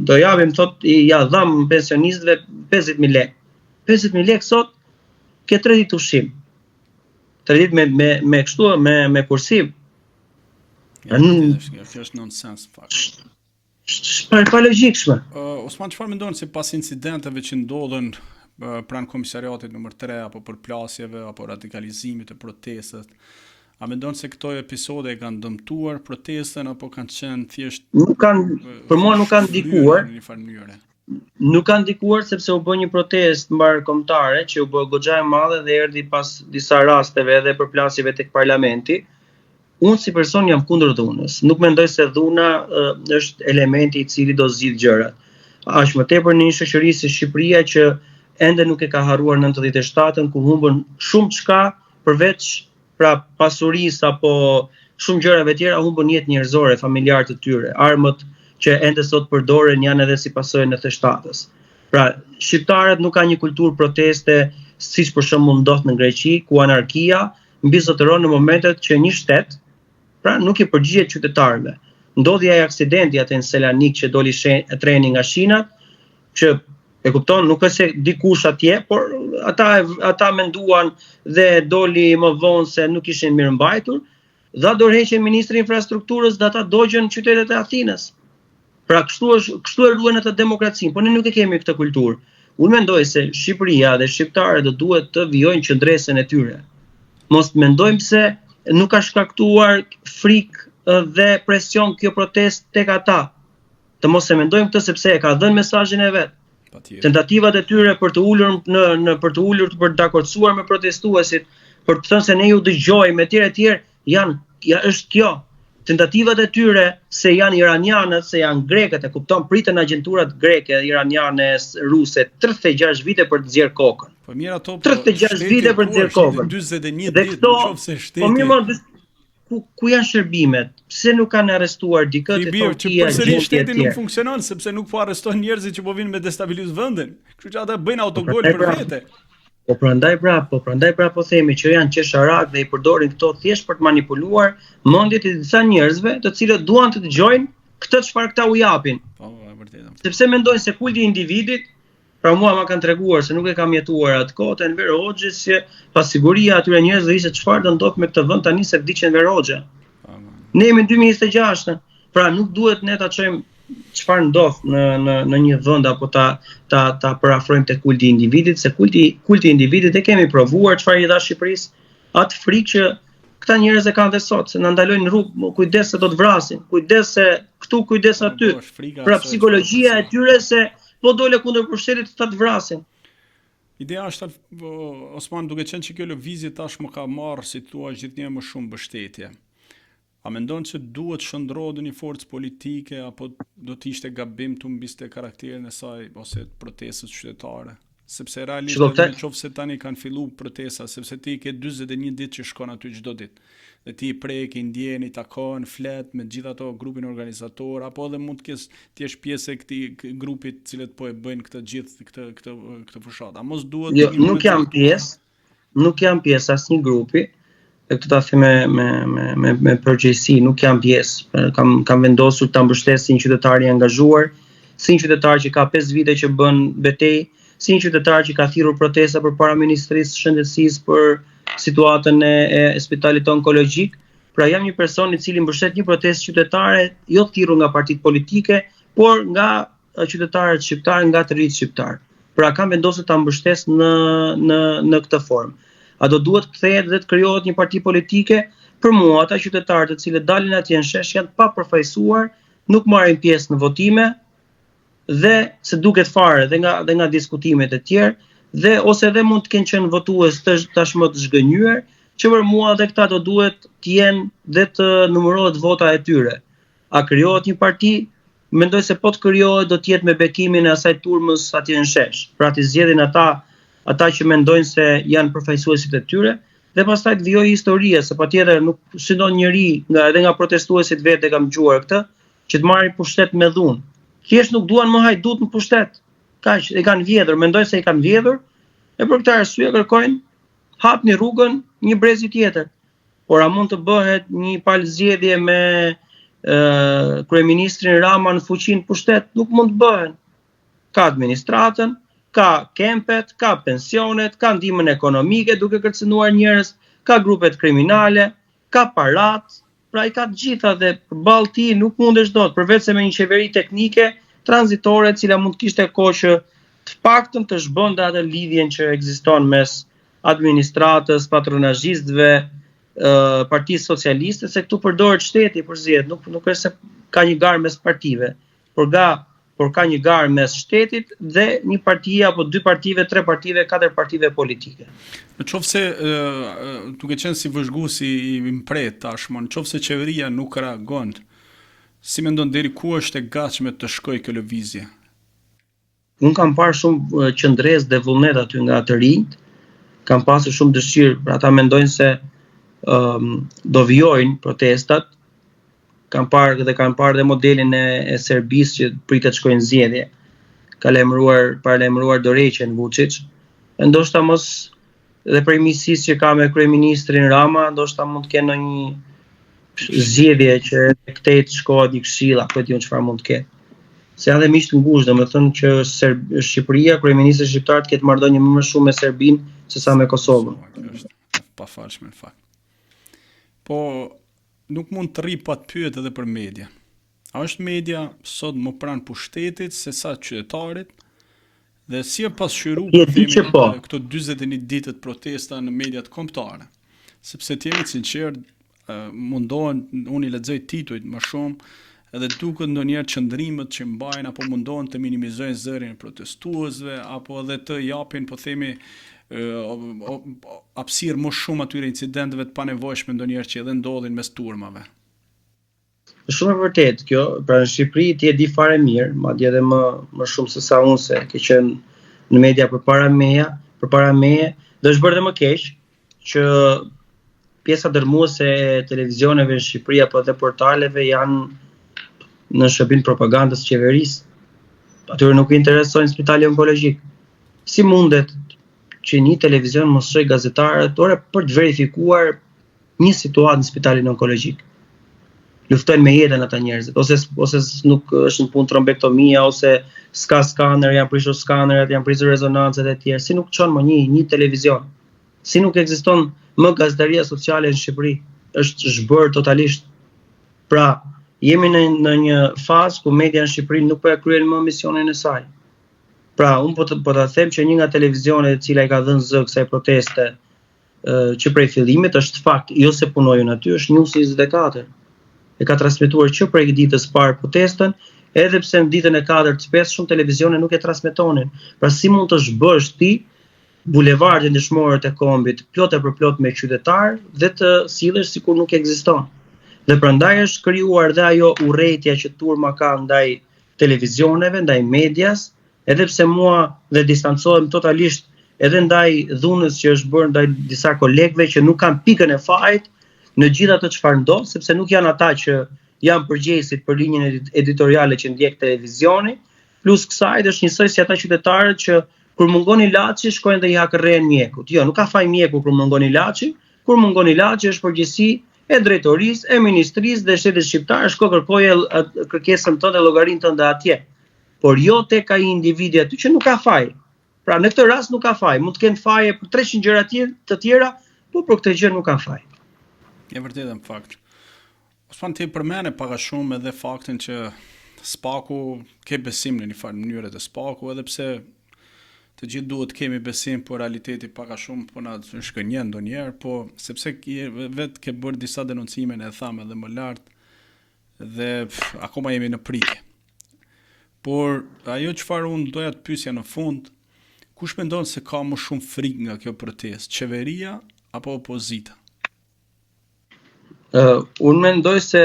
do japim thot ja dham pensionistëve 50.000 lekë. 50.000 lekë sot ke 3 ditë ushqim. 3 ditë me kështu me kursiv. Kjo është nonsens fakt. Është pa logjikshme. Osman, çfarë mendon se pas incidenteve që ndodhen pranë komisariatit numër 3 apo përplasjeve apo radikalizimit të protestës, a mendon se këto episode e kanë dëmtuar protestën apo kanë qenë thjesht për mua nuk kanë ndikuar. Në një farë mënyre. Nuk kanë ndikuar sepse u bë një protestë mbarkombëtare që u bë goxha e madhe dhe erdhi pas disa rasteve edhe përplasjeve tek parlamenti. Unë si person jam kundër dhunës. Nuk mendoj se dhuna është elementi i cili do zgjidh gjërat. Aq më tepër në një shoqëri si Shqipëria që ende nuk e ka harruar 97-ën, ku humbën shumë çka përveç pra pasurisë apo shumë gjërave tjera, humbën jetë njerëzore, familjarë të tyre. Armët që ende sot përdoren janë edhe si pasojë në theshtatës. Pra, shqiptarët nuk kanë një kulturë proteste, siç për shembull ndodh në Greqi, ku anarkia mbizotëron në momentet që një shtet, pra nuk i përgjigjet qytetarëve. Ndodhi ai aksidenti atë në Selanik që doli treni nga Shinat, që e kupton, nuk është se dikush atje, por ata menduan dhe doli më vonë se nuk ishin mirëmbajtur, dha dorëheqje ministri i infrastrukturës dhe ata dogjën qytetet e Athinës. Pra kështu e ruajnë atë demokracinë, por ne nuk e kemi këtë kulturë. Unë mendoj se Shqipëria dhe shqiptarët do duhet të vijojnë qendresën e tyre. Mos mendojmë se nuk ka shkaktuar frikë dhe presion kjo protestë tek ata. Të mos e mendojmë këtë sepse e ka dhënë mesazhin e vet. Tentativat e tyre për të ulur për të dakordsuar me protestuesit, për të thënë se ne ju dëgjojmë etj është kjo. Tentativat e tyre se janë iranianët, se janë grekët, e kupton, pritën agjenturat greke, iraniane, ruse 36 vite për të nxjerrë kokën. Po mirë ato 36 vite për të nxjerrë kokën. 41 ditë nëse shteti. Po mirë, ku janë shërbimet? Pse nuk kanë arrestuar dikë të Turqia? Përsëri shteti nuk funksionon sepse nuk po arrestojnë njerëzit që po vinë me destabilizues vendin. Kështu që ata bëjnë autogol për vete. Po prandaj po themi që janë qesharak dhe i përdorin këto thjesht për të manipuluar mendjet e disa njerëzve, të cilët duan të dëgjojnë këtë çfarë këta u japin. Po, e vërtetë. Sepse mendojnë se kulti i individit, pra mua ma kanë treguar se nuk e kam jetuar atë kohë të Enver Hoxhës, që pas siguria atyre njerëzve ishte çfarë do ndodh me këtë vend tani se vdiq Enver Hoxha. Ne jemi në 2026, pra nuk duhet ne ta çojmë çfarë ndodh në një vend apo ta parafrojmë te kulti i individit, se kulti i individit e kemi provuar çfarë i dha Shqipërisë, atë frikë që këta njerëz e kanë dhe sot, se na ndalojnë në rrugë, kujdes se do të vrasin, kujdes se këtu, kujdes aty. Pra psikologjia e tyre se po dole kundër pushtetit ta të vrasin. Ideja është, Osman, duke qenë që kjo lëvizje tashmë ka marrë, si thua, gjithnjë më shumë mbështetje. A mendon se duhet shndrodhë një forcë politike apo do të ishte gabim të humbiste karakterin e saj ose protestës qytetare? Sepse realisht nëse tani kanë filluar protesta, sepse ti ke 41 ditë që shkon aty çdo ditë. Dhe ti prek, i ndjen, i takon, flet me gjithë ato grupin organizator, apo edhe mund të jesh pjesë e këtij grupit të cilët po e bëjnë këtë fushat. A mos duhet nuk jam pjesë asnjë grupi. E këtë ta them me përgjegjësi, nuk jam pjesë. Kam vendosur ta mbështes si një qytetar i angazhuar, si një qytetar që ka 5 vite që bën betejë, si një qytetar që ka thirrur protesta përpara Ministrisë së Shëndetësisë për situatën e spitalit onkologjik. Pra jam një person i cili mbështet një protestë qytetare, jo thirrur nga partitë politike, por nga qytetarët shqiptar, nga të rinjt shqiptar. Pra kam vendosur ta mbështes në këtë formë. A do duhet kthehet dhe të krijohet një parti politike? Për mua, ata qytetarët të cilët dalin atje në shesh janë të papërfaqësuar, nuk marrin pjesë në votime dhe se duket fare dhe nga diskutimet e tjerë, dhe ose edhe mund të kenë qenë votues tashmë të zhgënjur, që për mua dhe këta do duhet të jenë dhe të numërohet vota e tyre. A krijohet një parti? Mendoj se po të krijohet do të jetë me bekimin e asaj turmës atje në shesh. Pra të zgjedhin ata që mendojnë se janë përfaqësuesit e tyre, dhe pastaj të vijojë historia, se patjetër nuk synon njëri edhe nga protestuesit vetë kam dëgjuar këtë, që të marrin pushtet me dhunë. Thjesht nuk duan më hajdut në pushtet. Kaq, e kanë vjedhur, mendojnë se i kanë vjedhur, e për këtë arsye kërkojnë hapni rrugën një brezi tjetër. Por a mund të bëhet një palëzgjedhje me kryeministrin Rama në fuqinë pushtet? Nuk mund të bëhen. Ka administratën, ka kempet, ka pensionet, ka ndihmën ekonomike duke kërcënuar njerëz, ka grupet kriminale, ka parat, pra i ka të gjitha dhe përballë ti nuk mundesh dot, përveç se me një qeveri teknike, tranzitore, e cila mund të kishte kohë që të paktën të zhbonte atë lidhjen që ekziston mes administratës, patronazhistëve, Partisë Socialiste, se këtu përdoret shteti për zgjedhje, nuk është se ka një garë mes partive, por ka një garë mes shtetit dhe një partie apo 2 partive, 3 partive, 4 partive politike. Në qoftë se duke qenë si vëzhguesi i mpret tashmë, në qoftë se qeveria nuk reagon, si mendon deri ku është e gatshme të shkojë kjo lëvizje? Unë kam parë shumë qëndres dhe vullnet aty nga të rinjt, kam pasur shumë dëshirë, pra ata mendojnë se do vijojnë protestat, kanë parë dhe modelin e Serbisë që pritet shkojnë zgjedhje. Ka paralajmëruar dorëheqjen Vučić. Ndoshta mos dhe prej miqësisë që ka me kryeministrin Rama, ndoshta mund të kenë ndonjë zgjedhje që këtej të shkohet një këshill apo di unë çfarë mund të ketë. Se janë dhe miq të ngushtë, domethënë që Shqipëria, kryeministri shqiptar të ketë marrëdhënie më shumë me Serbinë se sa me Kosovën. Kjo është pafalshme në fakt. Po nuk mund të rri pa të pyet edhe për media. A është media sot më pranë pushtetit se sa qytetarit? Dhe si e pasqyru këto 41 ditët protesta në mediat kombëtare? Sepse të jemi sinqert, mundohen, unë i lexoj titujt më shumë, edhe duket ndonjëherë qëndrimet që mbajnë apo mundohen të minimizojnë zërin e protestuesve apo edhe të japin, po themi, hapësirë më shumë atyre incidenteve të panevojshme ndonjëherë që edhe ndodhin mes turmave. Shumë e vërtet kjo, pra në Shqipëri ti e di fare mirë, madje edhe më shumë se sa unë se ke qenë në media përpara meje, dhe është bërë dhe më keq që pjesa dërmuese e televizioneve në Shqipëri apo edhe portaleve janë në shërbim propagandës qeverisë. Atyre nuk i interesojnë spitali onkologjik. Si mundet që një televizion mos shoj gazetarët për të verifikuar një situatë në spitalin onkologjik? Luftojnë me jetën ata njerëzit, ose nuk është në punë trombektomia, ose s'ka skaner, janë prishur skaneret, janë prishur rezonancet e tjerë. Si nuk çon më një televizion? Si nuk ekziston më gazetaria sociale në Shqipëri? Është zhbërë totalisht. Pra, jemi në një fazë ku media në Shqipëri nuk po e kryen më misionin e saj. Pra, unë po ta them që një nga televizionet e cila i ka dhënë zë kësaj proteste që prej fillimit është fakt, jo se punojën aty, është News 24. E ka transmetuar që prej ditës parë protestën, edhe pse në ditën e 4 të 5 shumë televizione nuk e transmetonin. Pra si mund të zhbësh ti bulevardin dëshmorët e kombit plot e përplot me qytetar dhe të sillesh sikur nuk ekziston. Dhe prandaj është krijuar dhe ajo urrëtia që turma ka ndaj televizioneve, ndaj medias, edhe pse mua dhe distancohem totalisht edhe ndaj dhunës që është bërë ndaj disa kolegëve që nuk kanë pikën e fajit në gjithë ato çfarë ndodh, sepse nuk janë ata që janë përgjegjësit për linjën editoriale që ndjek televizioni, plus kësaj është njësoj si ata qytetarët që kur mungon ilaçi shkojnë dhe i hakërrehen mjekut. Jo, nuk ka faj mjeku kur mungon ilaçi, kur mungon ilaçi është përgjegjësi e drejtorisë, e ministrisë dhe shtetit shqiptar, shko kërkoje kërkesën tënde, llogarinë tënde atje. Por jo tek ai individi aty që nuk ka faj. Pra në këtë rast nuk ka faj, mund të kenë faje për 300 gjëra të tjera, por për këtë gjë nuk ka faj. E vërtetë në fakt. Osman ti përmene pak a shumë edhe faktin që spaku ke besim në një farë mënyrë të spaku, edhe pse të gjithë duhet kemi besim, por realiteti pak a shumë po na shkënjen ndonjëherë, po sepse vetë ke bërë disa denoncime e tham edhe më lart dhe akoma jemi në pritje. Por ajo çfarë unë doja të pyesja në fund, kush mendon se ka më shumë frikë nga kjo protestë, qeveria apo opozita? Unë mendoj se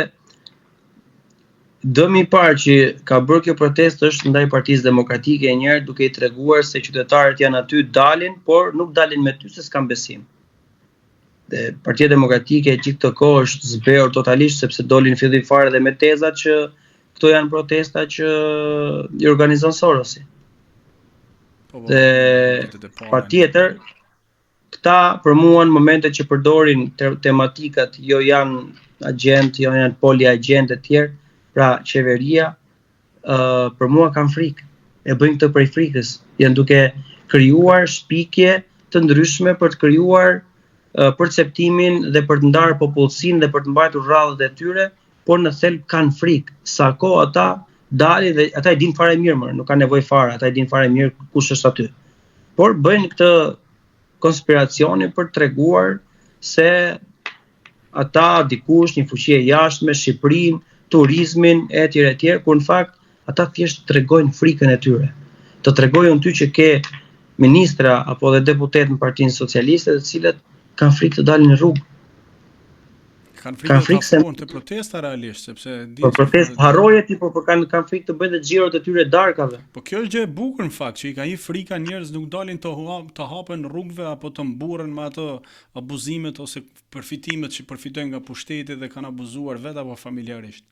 dëmi i parë që ka bërë kjo protestë është ndaj Partisë Demokratike, njëherë duke i treguar se qytetarët janë aty, dalin, por nuk dalin me ty se s'kan besim. Dhe Partia Demokratike gjithë këtë kohë është zbehur totalisht sepse dolin fillim fare dhe me tezat që këto janë protesta që i organizon Sorosi. Dhe patjetër këta për mua në momentet që përdorin tematikat, jo janë agent, jo janë poliagent e tjerë, pra qeveria, për mua kanë frikë. E bëjnë këtë prej frikës. Janë duke krijuar shpikje të ndryshme për të krijuar perceptimin dhe për të ndarë popullsinë dhe për të mbajtur rradhët e tyre, por në thelb kanë frikë. Sa kohë ata dalin dhe ata e dinë fare mirë, nuk kanë nevojë fare, ata e dinë fare mirë kush është aty. Por bëjnë këtë konspiracioni për të treguar se ata dikush, një fuqi e jashtme, Shqipërinë, turizmin etj, kur në fakt ata thjesht tregojnë frikën e tyre. Të tregojnë ty që ke ministra apo dhe deputet në Partinë Socialiste, të cilët kanë frikë të dalin në rrugë. Kanë frikë të punë të protesta realisht, sepse po protestë harroje ti, por kanë frikë të bëjnë të xhirot e tyre darkave. Po kjo është gjë e bukur në fakt, që i ka një frika njerëz nuk dalin të hapen rrugëve apo të mburren me ato abuzimet ose përfitimet që përfitojnë nga pushteti dhe kanë abuzuar vetë apo familjarisht.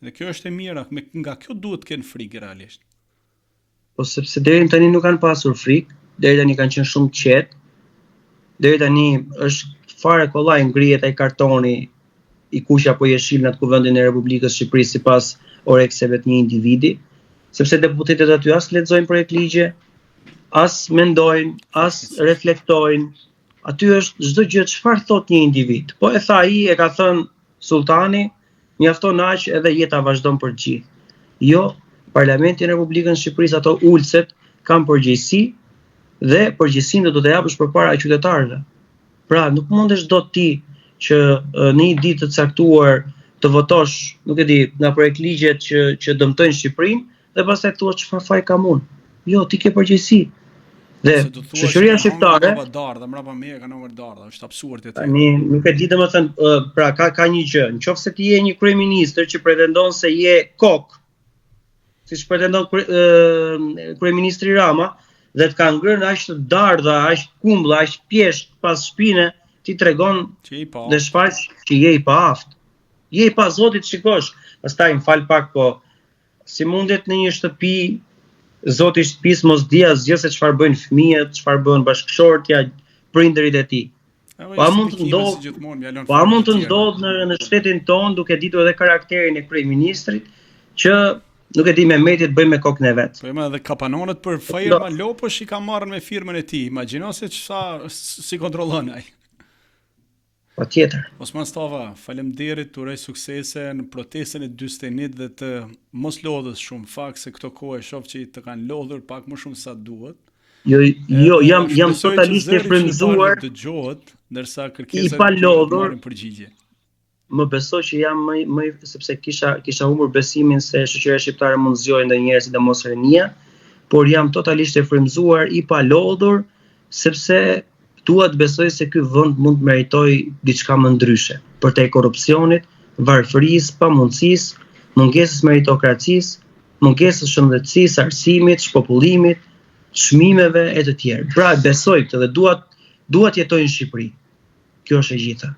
Dhe kjo është e mira, nga kjo duhet të kenë frikë realisht. Po sepse deri tani nuk kanë pasur frikë, deri tani kanë qenë shumë të qetë. Deri tani është fare kollaj ngrihet ai kartoni i kuq apo jeshil në atë kuvendin e Republikës së Shqipërisë sipas orekseve të një individi, sepse deputetët aty as lexojnë projekt ligje, as mendojnë, as reflektojnë. Aty është çdo gjë çfarë thot një individ. Po e tha ai, e ka thënë sultani, mjafton aq edhe jeta vazhdon për gjithë. Jo, Parlamenti i Republikës së Shqipërisë ato ulset kanë përgjegjësi dhe përgjegjësinë do të japësh përpara qytetarëve. Pra, nuk mundesh dot ti që në një ditë të caktuar të votosh, nuk e di, nga projekt ligjet që dëmtojnë Shqipërinë dhe pastaj thua çfarë faj kam unë. Jo, ti ke përgjegjësi. Dhe shoqëria shqiptare, mbrapa me kanë numër dardha, është absurd e tani nuk e di domethënë, pra ka një gjë, nëse ti je një kryeministër që pretendon se je kok, siç pretendon kryeministri Rama, dhe të ka ngrënë aq të dardha, aq kumbulla, aq pjesht pas shpine, ti tregon dhe shfaq që je i paaft. Je i pa Zotit, shikosh. Pastaj më fal pak, po si mundet në një shtëpi Zoti i shtëpisë mos di asgjë se çfarë bëjnë fëmijët, çfarë bën bashkëshortja, prindërit e tij. Po a mund të ndodhë në shtetin ton, duke ditur edhe karakterin e kryeministrit, që nuk e di me Mehmetit bëjmë me kokën e vet. Po edhe kapanonët për firma Lopësh i ka marrën me firmën e tij. Imagjino se si kontrollon ai. Patjetër. Osman Stafa, faleminderit, uroj suksese në protestën e 41 dhe të mos lodhës shumë, fakt se këto kohë e shoh që të kanë lodhur pak më shumë sa duhet. Jo, jam totalisht i frymëzuar. Dëgjohet, ndërsa kërkesat i pa lodhur marrin përgjigje. Më besoj që jam më sepse kisha humbur besimin se shoqëria shqiptare mund zgjojë ndonjëherë sidomos rinia, por jam totalisht i frymëzuar, i pa lodhur, sepse dua të besoj se ky vend mund të meritoj diçka më ndryshe, përtej korrupsionit, varfërisë, pamundësisë, mungesës meritokracisë, mungesës shëndetësisë, arsimit, shpopullimit, çmimeve e të tjerë. Pra besoj këtë dhe dua të jetoj në Shqipëri. Kjo është e gjitha.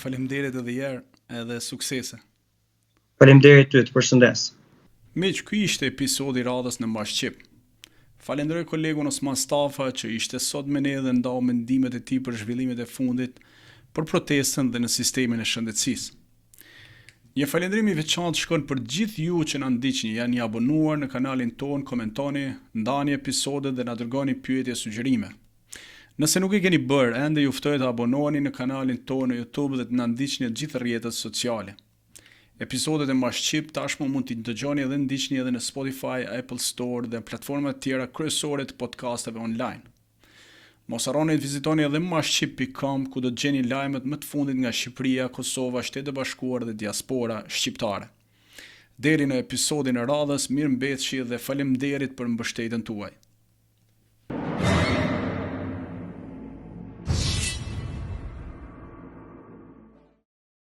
Faleminderit edhe një herë, edhe suksese. Faleminderit ty, të përshëndes. Miq, ky ishte episodi i radhës në Mbash Shqip. Falenderoj kolegun Osman Stafa që ishte sot me ne dhe ndau mendimet e tij për zhvillimet e fundit për protestën dhe në sistemin e shëndetësisë. Një falënderim i veçantë shkon për gjithë ju që na ndiqni, janë abonuar në kanalin ton, komentoni, ndani episodet dhe na dërgoni pyetje e sugjerime. Nëse nuk e keni bërë, ende ju ftoj të abonoheni në kanalin ton në YouTube dhe të na ndiqni në gjithë rrjetet sociale. Episodet e Mbash Shqip tashmë mund t'i dëgjoni edhe ndiqni edhe në Spotify, Apple Store dhe platformat tjera kryesore të podcasteve online. Mos harroni të vizitoni edhe mbashqip.com ku do të gjeni lajmet më të fundit nga Shqipëria, Kosova, Shtetet e Bashkuara dhe diaspora shqiptare. Deri në episodin e radhës, mirëmbëjtje dhe faleminderit për mbështetjen tuaj.